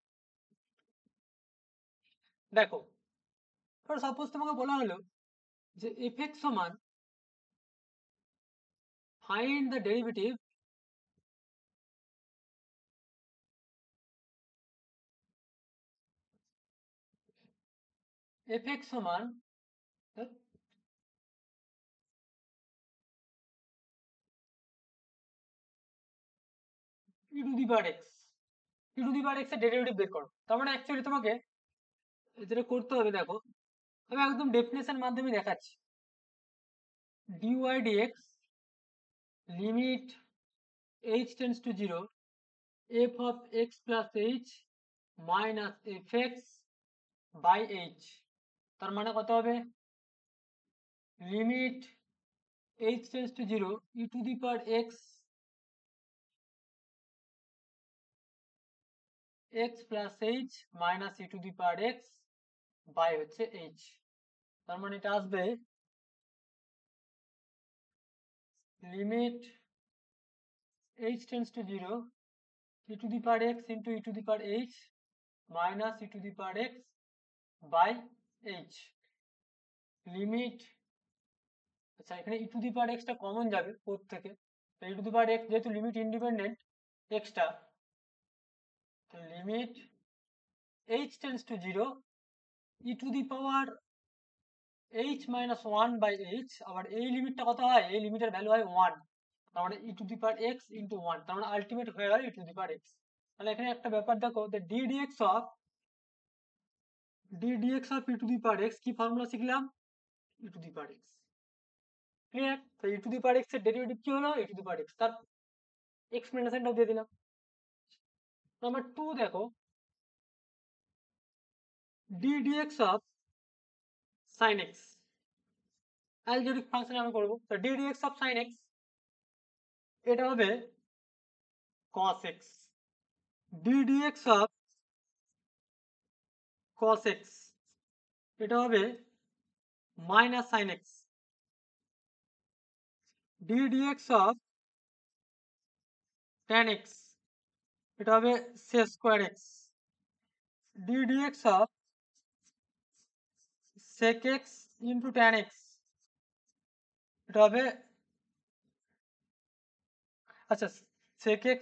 দেখো, সাপোজ তোমাকে বলা হলো যে এফ এক্স সমান find the derivative f x সমান e to the power x. E to the power x এর ডেরিভেটিভ বের করো। তার মানে অ্যাকচুয়ালি তোমাকে যেটা করতে হবে, দেখো আমি একদম ডেফিনেশন মাধ্যমে দেখাচ্ছি। dy dx limit h tends to 0 f of x plus h minus fx by h। তার মানে কত হবে? Limit h tends to 0 e two the power x x plus h minus e two the power x by হচ্ছে h। তার মানে এটা আসবে limit h tends to 0 e to the power x into e to the power h minus e to the power x by h limit. আচ্ছা, এখানে e to the power x টা কমন যাবে 4 থেকে, তো e to the power x যেহেতু লিমিট ইন্ডিপেন্ডেন্ট x টা, তো limit h tends to 0 e to the power h minus 1 by h। আবার এই লিমিটটা কত হয়? এই লিমিটের ভ্যালু হয় 1, তার মানে e to the power x into 1, তার মানে আলটিমেট হয়ে গেল e to the power x। তাহলে এখানে একটা ব্যাপার দেখো, the d dx of e to the power x কি ফর্মুলা শিখলাম? e to the power x। Clear? তো e to the power x এর ডেরিভেটিভ কি হলো? e to the power x, তার এক্সপ্লেনেশনটাও দিয়ে দিলাম। নাম্বার 2 দেখো, d dx of sin x algebraic function আমি করব। তো d dx of sin x এটা হবে cos x, d dx of cos x এটা হবে minus sin x, d dx of tan x এটা হবে sec square x, d dx of sec x into tan x এটা হবে, আচ্ছা, sec x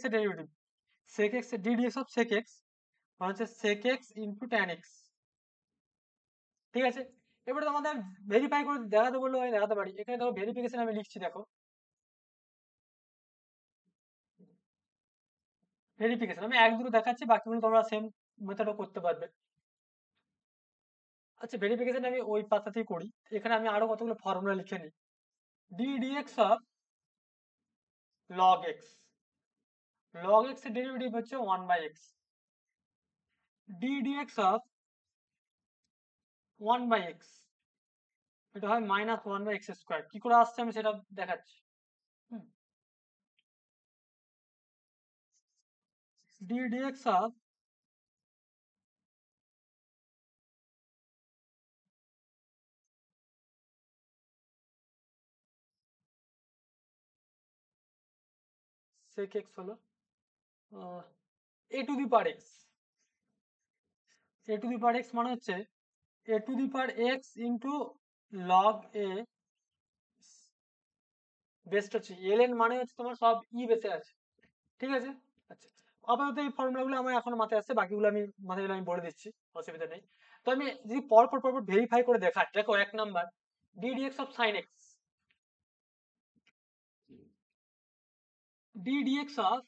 এর derivative, sec x d dx of sec x মানে হচ্ছে sec x into tan x। ঠিক আছে, এবারে তোমাদের ভেরিফাই করে দেখাতে বললে আমি দেখাতে পারি। এখানে দেখো ভেরিফিকেশন আমি লিখছি, দেখো ভেরিফিকেশন আমি এক দুটো দেখাচ্ছি, বাকিগুলো তোমরা সেম মেথডও করতে পারবে। আচ্ছা, ভেরিফিকেশন আমি ওই পাতাতেই করি। এখানে আমি আরো কতগুলো ফর্মুলা লিখে নিই। d dx of log x, log x এর ডেরিভেটিভ হচ্ছে 1 by x, d dx of 1/x, এটা হয় -1/x²। কি করে আসছে আমি সেটা দেখাচ্ছি। d dx of sec x হলো a to the power x। a to the power x মানে হচ্ছে a to the power x into log a বেসটা হচ্ছে ln, মানে হচ্ছে তোমার সব বেসে আছে, ঠিক আছে। আচ্ছা, আপাতত এই ফর্মুলাগুলো আমার এখন মাথায় আসছে, বাকিগুলো আমি মাথায় আমি বলে দিচ্ছি, অসুবিধা নেই। তো আমি যদি পরপর ভেরিফাই করে দেখাই, দেখো 1 number d dx of sin x, d dx of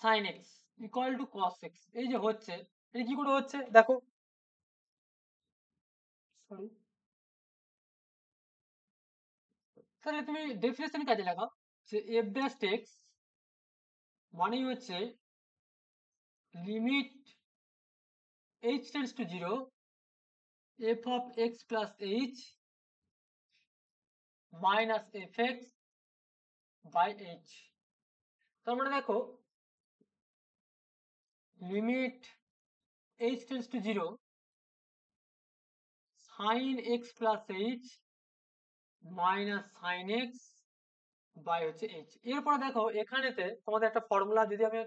sin x equal to cos x, এই যে হচ্ছে, এটা কি করে হচ্ছে দেখো, সরি, তাহলে তুমি ডেফিনেশন কাজে লাগাও যে f dash x মানেই হচ্ছে limit h tends to 0 f of x plus h minus fx by h। তার মানে দেখো limit h tends to 0 sin x plus h minus sin x by হচ্ছে h। এরপরে দেখো এখানেতে তোমাদের একটা ফর্মুলা, যদি আমি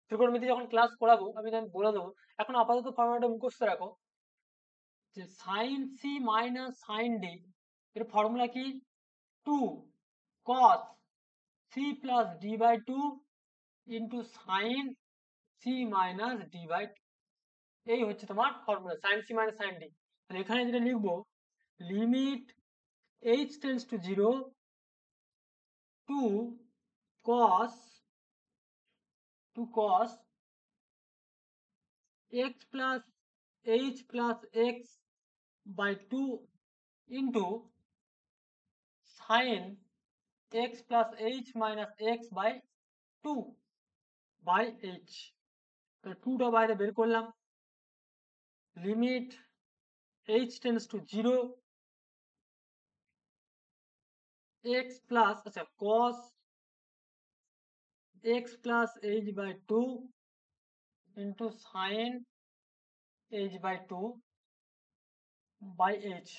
ত্রিকোণমিতি যখন ক্লাস করাবো আমি তখন বলে দেবো, এখন আপাতত ফর্মুলাটা মুখস্থ রাখো যে sin c minus sin d এর ফর্মুলা কি, 2 cos c plus d by 2 into sin c minus d by 2, এই হচ্ছে তোমার formula sin c minus sin d। তাহলে এখানে যেটা লিখবো, limit h tends to 0 to cos x plus h plus x by 2 into sin x plus h minus x by 2 by h। তাহলে 2টা বাইরে বের করলাম, limit h tends to 0 x plus আচ্ছা cos x plus h by 2 into sin h by 2 by h।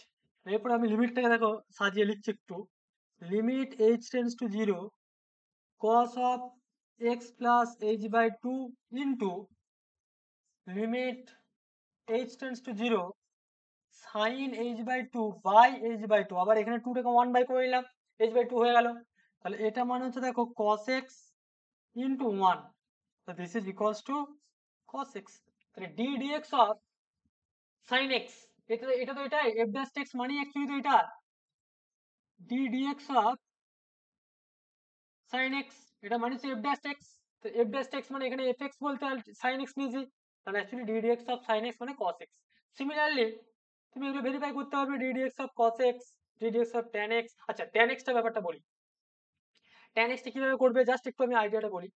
এরপর আমি লিমিটটাকে দেখো সাজিয়ে লিখছি একটু, limit h tends to 0 cos of x plus h by 2 into limit h tends to 0 sin h by 2 by h by 2, আবার এখানে 2 টাকে 1 বাই করে নিলাম, h by 2 হয়ে গেল। তাহলে এটা মানে হচ্ছে দেখো cos x into 1, so this is equals to cos x। তাহলে d dx of sin x, এটা তো এটাই f dash x মানে অ্যাকচুয়ালি তো এটা d dx of sin x, এটা মানে হচ্ছে f dash x। তো f dash x মানে এখানে fx বলতে আর sin x নিয়েছি, তাহলে actually d dx of sin x মানে cos x। সিমিলারলি তুমি এগুলো ভেরিফাই করতে পারবে, d dx of cos x, d dx of tan x। আচ্ছা tan x টা ব্যাপারটা বলি, tan x টা কিভাবে করবে জাস্ট একটু আমি আইডিয়াটা বলি।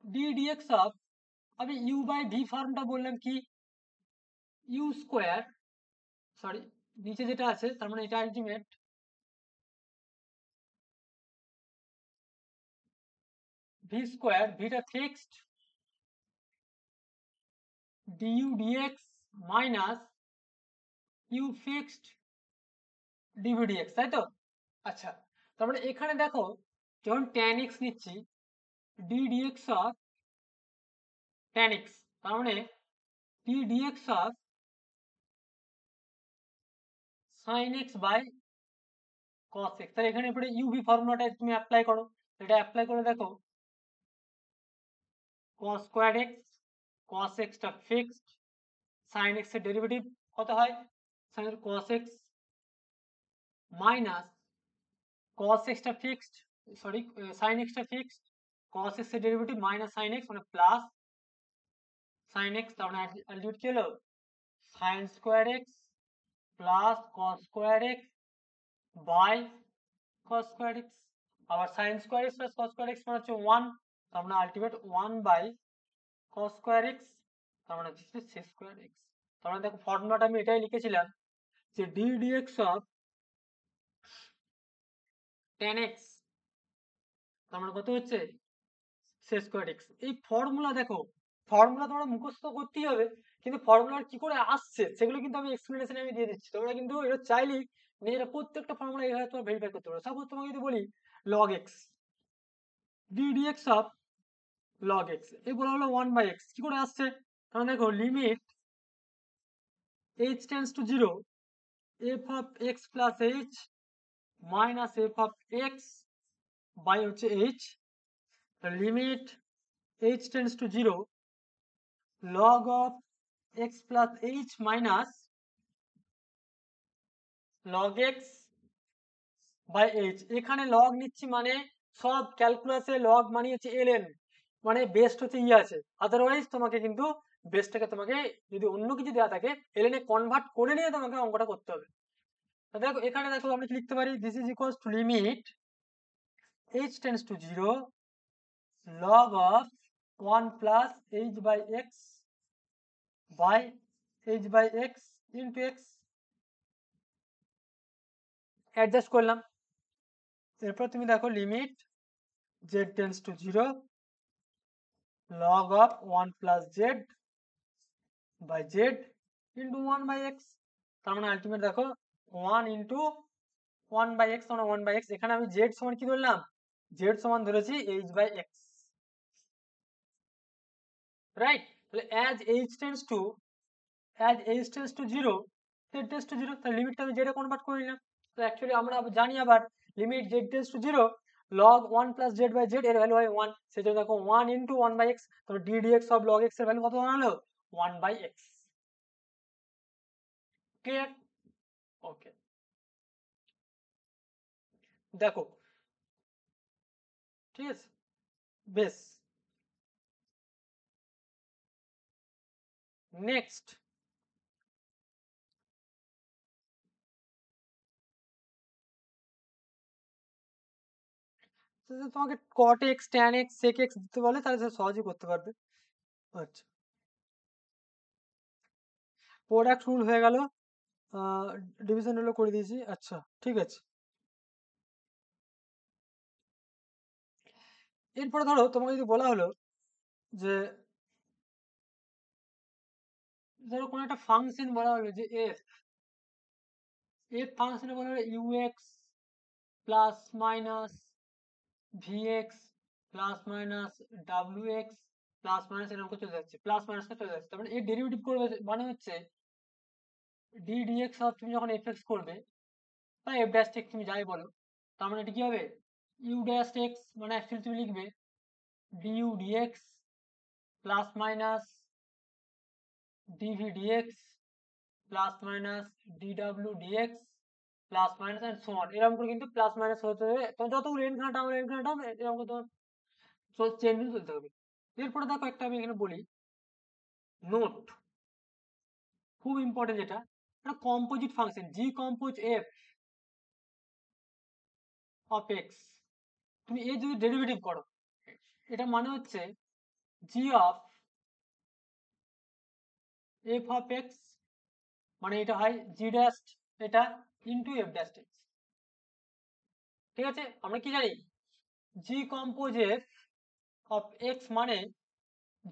d dx of, আমি u বাই v ফর্মটা বললাম কি, u স্কোয়ার, সরি নিচে যেটা আছে তার মানে এটা আলটিমেট v স্কোয়ার, vটা fixed, du dx minus u fixed dv dx, তাই তো। আচ্ছা, তার মানে এখানে দেখো যখন tan x নিচ্ছি d dx of tan x, তার মানে d dx of sin x by cos x। তাহলে এখানে পরে uv ফর্মুলাটা তুমি অ্যাপ্লাই করো, এটা অ্যাপ্লাই করে দেখো cos square x, cos x টা ফিক্সড, sin x এর ডেরিভেটিভ কত হয়, sin cos x minus cos x টা ফিক্সড, সরি sin x টা ফিক্সড, cos x এর ডেরিভেটিভ মাইনাস sin x মানে প্লাস sin x, তার মানে আলটিমেট কি হলো sin square x plus cos square x by cos square x। আবার sin square x plus cos square x মানে হচ্ছে 1, তার মানে আলটিমেট 1/cos²x, তার মানে দিস ইজ sec²x। তার মানে দেখো ফর্মুলাটা আমি এটাই লিখেছিলাম যে d dx of tan x, তার মানে কত হচ্ছে sec²x। এই ফর্মুলা দেখো, ফর্মুলা তোমরা মুখস্থ করতেই হবে, কিন্তু ফর্মুলা কি করে আসছে সেগুলো কিন্তু আমি এক্সপ্লেনেশনে আমি দিয়ে দিচ্ছি। তোমরা কিন্তু এটা চাইলেই নিজেরা প্রত্যেকটা ফর্মুলা এইভাবে তোমরা ভেরিফাই করতে পারো। সাপোজ তোমাকে যদি বলি log x, d dx of log x, এই বলা হলো 1/x, কি করে আসছে? কারণ দেখো limit h tends to 0 f of x plus h minus f of x by হচ্ছে h, limit h tends to 0 log of x plus h minus log x by h। এখানে log নিচ্ছি মানে সব ক্যালকুলাসে log মানে হচ্ছে ln, মানে বেস্ট হচ্ছে আছে, আদারওয়াইজ তোমাকে কিন্তু বেসটাকে তোমাকে যদি অন্য কিছু দেওয়া থাকে ln এ কনভার্ট করে নিয়ে তোমাকে অঙ্কটা করতে হবে। দেখো এখানে দেখো আমরা কি লিখতে পারি, this is equals to limit h tends to 0 log of 1 plus h by x by h by x into x, adjust করলাম। এরপর তুমি দেখো limit z tends to 0 log of 1 plus z by z into 1 by x, তার মানে আলটিমেট দেখো 1 into 1 by x, মানে 1 by x। এখানে আমি z সমান কি ধরলাম, z সমান ধরেছি h by x, রাইট? তাহলে as h tends to 0 z tends to 0, তাহলে লিমিটটা আমি z এ কনভার্ট করে নিলাম। তো অ্যাকচুয়ালি আমরা জানি আবার limit z tends to 0 log 1 plus z by z এর ভ্যালু হয় 1, সেজন্য দেখো 1 into 1 by x, তাহলে d dx of log x এর ভ্যালু কত দাঁড়ালো 1 by x। ক্লিয়ার? ওকে, দেখো ঠিক আছে, বেশ। নেক্সট তোমাকে cot x tan x sec x দিতে বলে, তাহলে সে সহজেই করতে পারবে। আচ্ছা, প্রোডাক্ট রুল হয়ে গেল, ডিভিশন রুলও করে দিয়েছি। আচ্ছা ঠিক আছে, এরপরে ধরো তোমাকে যদি বলা হলো যে ধরো কোনো একটা ফাংশন বলা হলো যে এফ ফাংশনে বলা হলো UX plus minus VX plus minus W x plus minus এরকম করে চলে যাচ্ছে, প্লাস মাইনাস করে চলে যাচ্ছে। তার মানে এর ডেরিভেটিভ করবে মানে হচ্ছে ডি ডিএক্স অফ, তুমি যখন এফ এক্স করবে বা এফ ড্যাশ এক্স তুমি যাই বলো, তার মানে এটা কি হবে ইউ ড্যাশ এক্স, মানে অ্যাকচুয়ালি তুমি লিখবে du dx plus minus dv dx plus minus ডিডাব্লিউ dx plus minus and so on, এরকম করে কিন্তু প্লাস মাইনাস হতে হবে। তো যতগুলো এনখানা টার্ম এরকম করে তোমার চেঞ্জ চলতে হবে। এরপরে দেখো একটা আমি এখানে বলি নোট, খুব ইম্পর্টেন্ট, যেটা একটা composite function G compose F of x, তুমি এর যদি ডেরিভেটিভ করো, এটা মানে হচ্ছে জি অফ এফ অফ এক্স, মানে এটা হয় জি ড্যাশ এটা ইন্টু এফ ড্যাশ এক্স। ঠিক আছে, আমরা কি জানি জি কম্পোজ এফ অফ এক্স মানে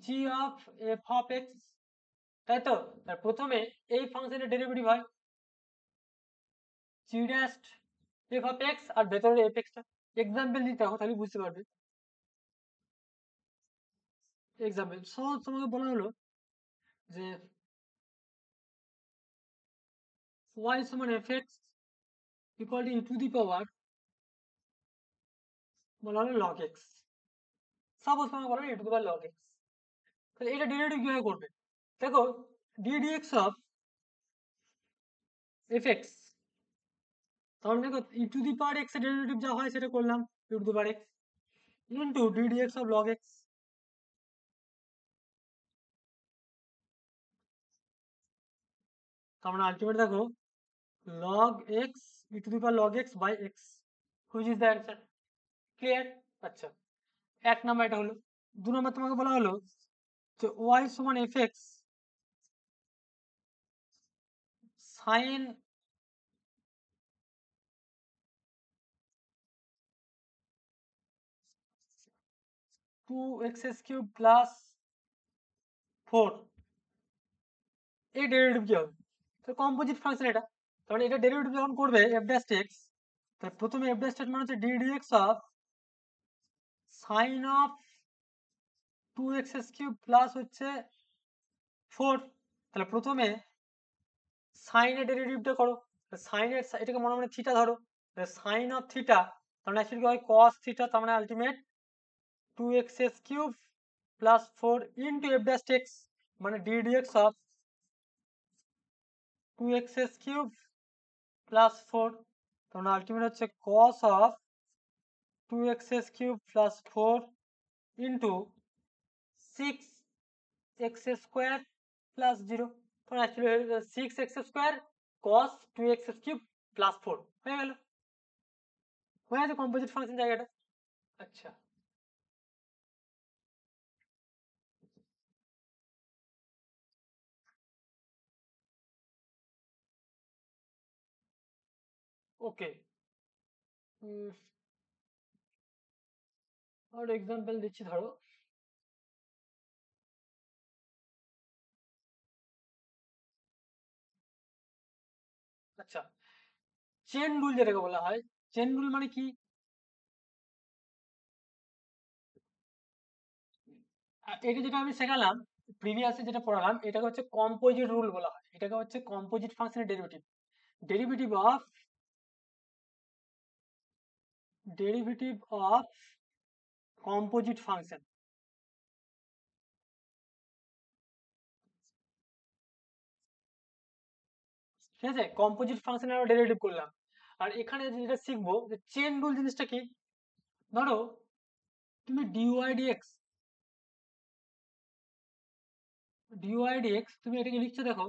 জি অফ এফ অফ এক্স, তাই তো? তার প্রথমে এই ফাংশনের ডেরিভেটিভ হয় জি ড্যাশ এফ অফ এক্স, আর ভেতরের এফ এক্সটা এক্সাম্পল দিতে হবে তাহলে বুঝতে পারবে। এক্সাম্পল সহজ তোমাকে বলা হলো যে y সমান f x equal to e to the power বলা হলো লগ এক্স, সাপোজ তোমাকে বলা হলো e to the power log x. তাহলে এটা ডেরিভেটিভ কিভাবে করবে, দেখো d dx of f x, তাহলে দেখো e to the power x এর ডেরিভেটিভ যা হয় সেটা করলাম e to the power x into d dx of log x, তার মানে আলটিমেট দেখো log x e to the power log x by x, which is the answer. Clear? আচ্ছা, এক নাম্বার এটা হলো। 2 নম্বর তোমাকে বলা হলো যে y সমান fx sin 2x cube plus 4 এই ডেরিভেটিভ কি হবে? তো কম্পোজিট ফাংশন এটা, তাহলে এটা ডেরিভেটিভ যখন করবে f ড্যাশ x, তাহলে প্রথমে f ড্যাশ মানে হচ্ছে d dx of sin of 2x cube plus হচ্ছে 4। তাহলে প্রথমে সাইন এর ডেরিভেটিভটা করো, সাইন এর এটাকে মনে মনে থিটা ধরো, সাইন অফ থিটা তার মানে অ্যাকচুয়ালি হয় cos থিটা, তার মানে ultimate 2x cube plus 4 into f dash x মানে d dx of 2x cube plus 4, তার মানে আলটিমেট হচ্ছে cos of 2x cube plus 4 into 6x square plus 0, তখন actually 6x square cos 2x cube plus 4 হয়ে গেল, হয়ে গেছে কম্পোজিট ফাংশন জায়গাটা। আচ্ছা, ওকে। আর এক্সাম্পল দিচ্ছি, ধরো আচ্ছা, চেন রুল যেটাকে বলা হয়, চেন রুল মানে কি? এটা যেটা আমি শেখালাম প্রিভিয়াসে যেটা পড়ালাম এটাকে হচ্ছে কম্পোজিট রুল বলা হয়, এটাকে হচ্ছে কম্পোজিট ফাংশনের derivative, derivative of derivative of composite function. ঠিক আছে, কম্পোজিট ফাংশনের আমরা ডেরিভেটিভ করলাম। আর এখানে যেটা শিখবো যে চেন রুল জিনিসটা কি, ধরো তুমি ডিওয়াই ডিএক্স তুমি এটাকে লিখছো, দেখো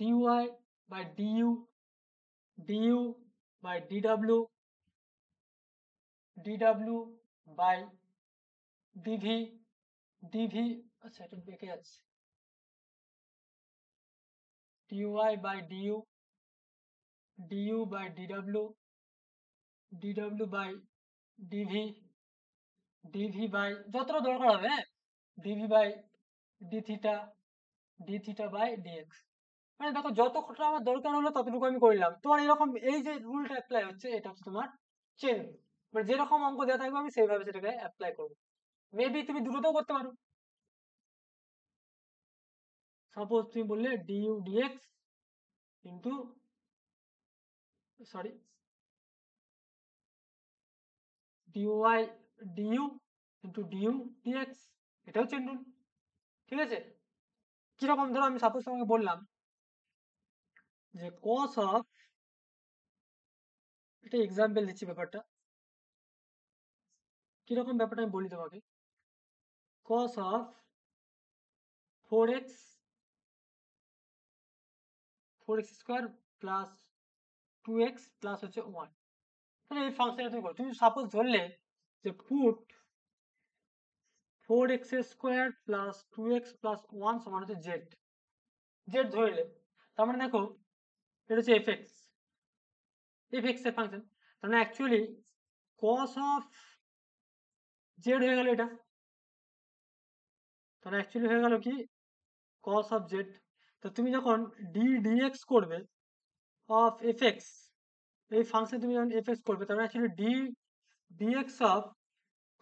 ডিওয়াই বাই ডিইউ বাই ডিডব্লিউ বাই ডিভি, আচ্ছা এটা বেঁকে যাচ্ছে, ডিওয়াই বাই ডিইউ বাই ডিডব্লিউ বাই ডিভি ডিভি বাই যতটা দরকার হবে, হ্যাঁ, dv by d theta by dx. মানে দেখো যতটা আমার দরকার হলো ততটুকু আমি করলাম। তোমার এরকম এই যে রুলটা অ্যাপ্লাই হচ্ছে এটা হচ্ছে তোমার চেন, মানে যেরকম অঙ্ক দেওয়া থাকবে আমি সেইভাবে সেটাকে অ্যাপ্লাই করবো। মেবি তুমি দুটোতেও করতে পারো। সাপোজ তুমি বললে du dx into, sorry, dy du into du dx, এটাও চেন রুল। ঠিক আছে, কিরকম ধরো আমি সাপোজ তোমাকে বললাম যে কস অফ, এটা এক্সাম্পল দিচ্ছি ব্যাপারটা, কিরকম ব্যাপারটা আমি বলি তোমাকে, cos of 4x 4x square plus 2x plus হচ্ছে 1, তাহলে এই ফাংশনটা তুমি করো, তুমি সাপোজ ধরলে যে put 4x square plus 2x plus 1 সমান হচ্ছে জেড, জেড ধরলে, তার মানে দেখো এটা হচ্ছে এফএক্স এর ফাংশন, তার মানে অ্যাকচুয়ালি কস অফ জেড হয়ে গেল এটা, তাহলে অ্যাকচুয়ালি হয়ে গেল কি কস অফ জেড। তো তুমি যখন ডিএক্স করবে অফ এফএক্স, এই ফাংশন তুমি যখন এফএক্স করবে তাহলে actually dx of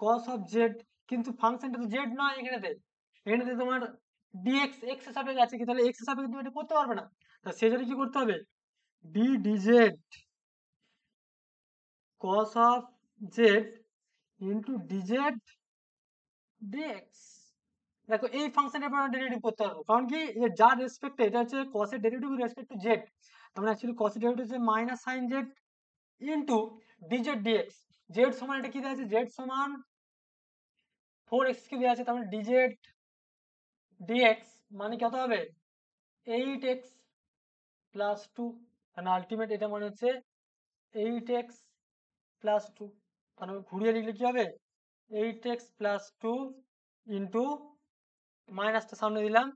cos of z, কিন্তু ফাংশনটা তো জেড নয় এখানেতে তোমার ডিএক্স এক্স এর সাপেক্ষে আছে কি, তাহলে এক্স এর সাপেক্ষে তুমি এটা করতে পারবে না, তা সেই জন্য কি করতে হবে, dz cos of z into dz dx. দেখো এই ফাংশনের পর ডেরিভেটিভ করতে পারবো, কারণ কি যে যার রেসপেক্টে এটা হচ্ছে cos এর derivative with respect to z, তার অ্যাকচুয়ালি cos এর ডেরিভেটিভ হচ্ছে minus sine z into dz dx, z সমান এটা কি দেওয়া আছে, জেড সমান 4x কি দেওয়া আছে, তার মানে ডিজেড ডিএক্স মানে কত হবে 8x প্লাস 2, মানে আলটিমেট এটা মানে হচ্ছে 8x প্লাস 2, মানে ঘুরিয়ে লিখলে কি হবে 8x প্লাস 2 ইন্টু মাইনাসটা সামনে দিলাম,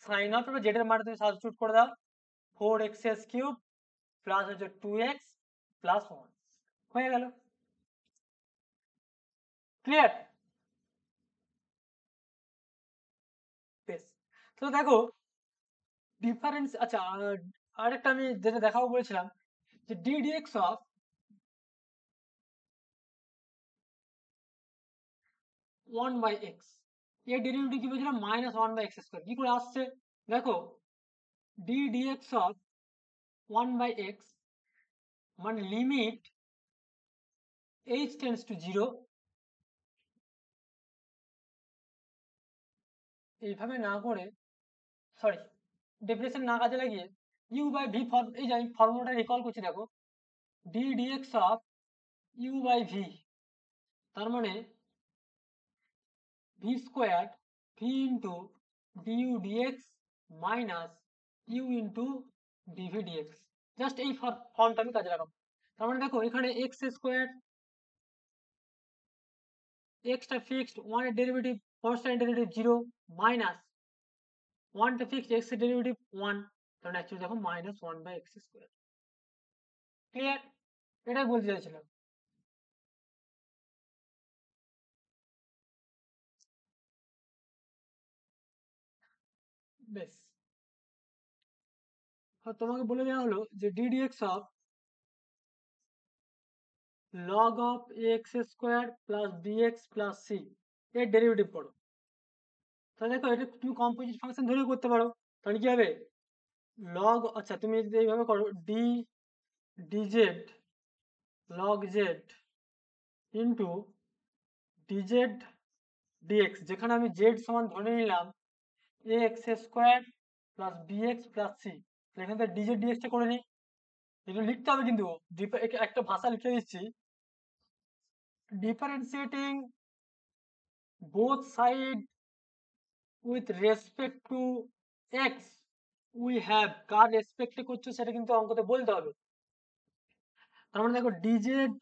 সাইন অফ, এবার জেডের মান তুমি সাবস্টিটিউট করে দাও, 4x কিউব প্লাস হচ্ছে 2x প্লাস 1 হয়ে গেল। ক্লিয়ার? বেশ, তো দেখো ডিফারেন্স, আচ্ছা আরেকটা আমি যেটা দেখাবো বলেছিলাম যে ddx অফ 1/x, এর ডেরিভেটিভ কি বলেছিলাম -1/x², কি করে আসছে দেখো, ddx অফ 1/x মানে লিমিট h টেন্ডস টু 0, এইভাবে না করে, সরি ডেফিনেশন না কাজে লাগিয়ে u/v ফর্ম, এই যে আমি ফর্মুলাটা রিকল করছি দেখো, ddx অফ u/v তার মানে v square v into du dx minus u into dv dx, just এই ফর্মটা আমি কাজে লাগাবো। তার মানে দেখো এখানে x স্কোয়ার, এক্সটা ফিক্সড, 1 এর ডেরিভেটিভ কনস্ট্যান্ট ডেরিভেটিভ 0 মাইনাস 1 টা ফিক্সড, x এর ডেরিভেটিভ 1, তাহলে অ্যাকচুয়ালি দেখো -1/x²। ক্লিয়ার? এটাই বলতে চাইছিলাম। বেশ, তোমাকে বলে দেওয়া হলো যে ddx of log of ax square plus bx plus c এর ডেরিভেটিভ করো। তাহলে দেখো এটা তুমি কম্পোজিট ফাংশন ধরেও করতে পারো। তাহলে কি হবে, লগ, আচ্ছা তুমি যদি এইভাবে করো d dz log z into dz dx, যেখানে আমি জেড সমান ধরে নিলাম a x square plus bx plus c, এখান থেকে ডিজেড ডিএক্সটা করে নিই। এটা লিখতে হবে কিন্তু, একটা ভাষা লিখে দিচ্ছি, differentiating both side with respect to x we have, কার রেসপেক্টে করছো সেটা কিন্তু অঙ্কতে বলতে হবে। তার মানে দেখো dz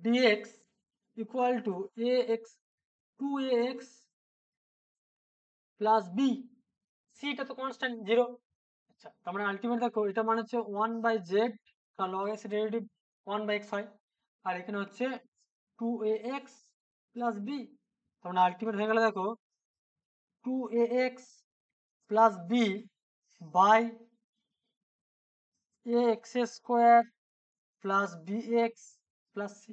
dx equal to a x 2ax plus b, সিটা তো কনস্ট্যান্ট 0। আচ্ছা তার মানে আলটিমেট দেখো এটা মানে হচ্ছে 1/z, কারণ log x ডেরিভেটিভ 1/x হয়, আর এখানে হচ্ছে 2ax প্লাস বি, তার মানে আলটিমেট হয়ে গেল দেখো 2ax plus b by ax square plus bx plus c,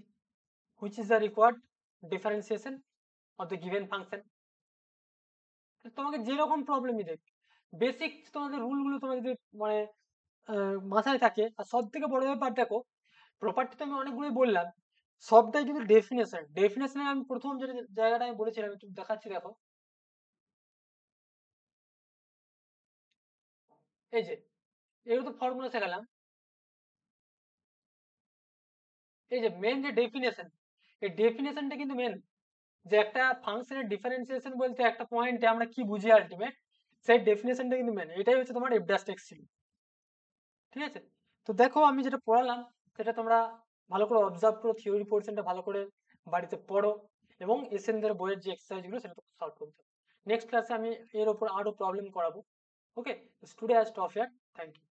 which is the required differentiation of the given function। তোমাকে যেরকম প্রবলেমই দেখ, বেসিক তোমাদের রুলগুলো তোমার যদি মানে মাথায় থাকে, আর সব থেকে বড় ব্যাপার দেখো, প্রপার্টি তো আমি অনেকগুলোই বললাম, সবটাই কিন্তু ডেফিনেশন। ডেফিনেশনে আমি প্রথম যে জায়গাটা আমি বলেছিলাম একটু দেখাচ্ছি দেখো, এই যে এগুলো তো ফর্মুলা শেখালাম, এই যে মেন যে ডেফিনেশন, এই ডেফিনেশনটা কিন্তু মেন, যে একটা ফাংশনের ডিফারেন্সিয়েশন বলতে একটা পয়েন্টে আমরা কি বুঝি আলটিমেট, সেই ডেফিনেশনটা কিন্তু মেন, এটাই হচ্ছে তোমার এফ ড্যাশ টেক্স ছিল। ঠিক আছে, তো দেখো আমি যেটা পড়ালাম সেটা তোমরা ভালো করে অবজার্ভ করো, থিওরি পোর্শনটা ভালো করে বাড়িতে পড়ো, এবং এসএনদের বইয়ের যে এক্সারসাইজগুলো সেটা তো সলভ করতে হবে। নেক্সট ক্লাসে আমি এর উপর আরো প্রবলেম করাবো। Okay, today I stop here, thank you.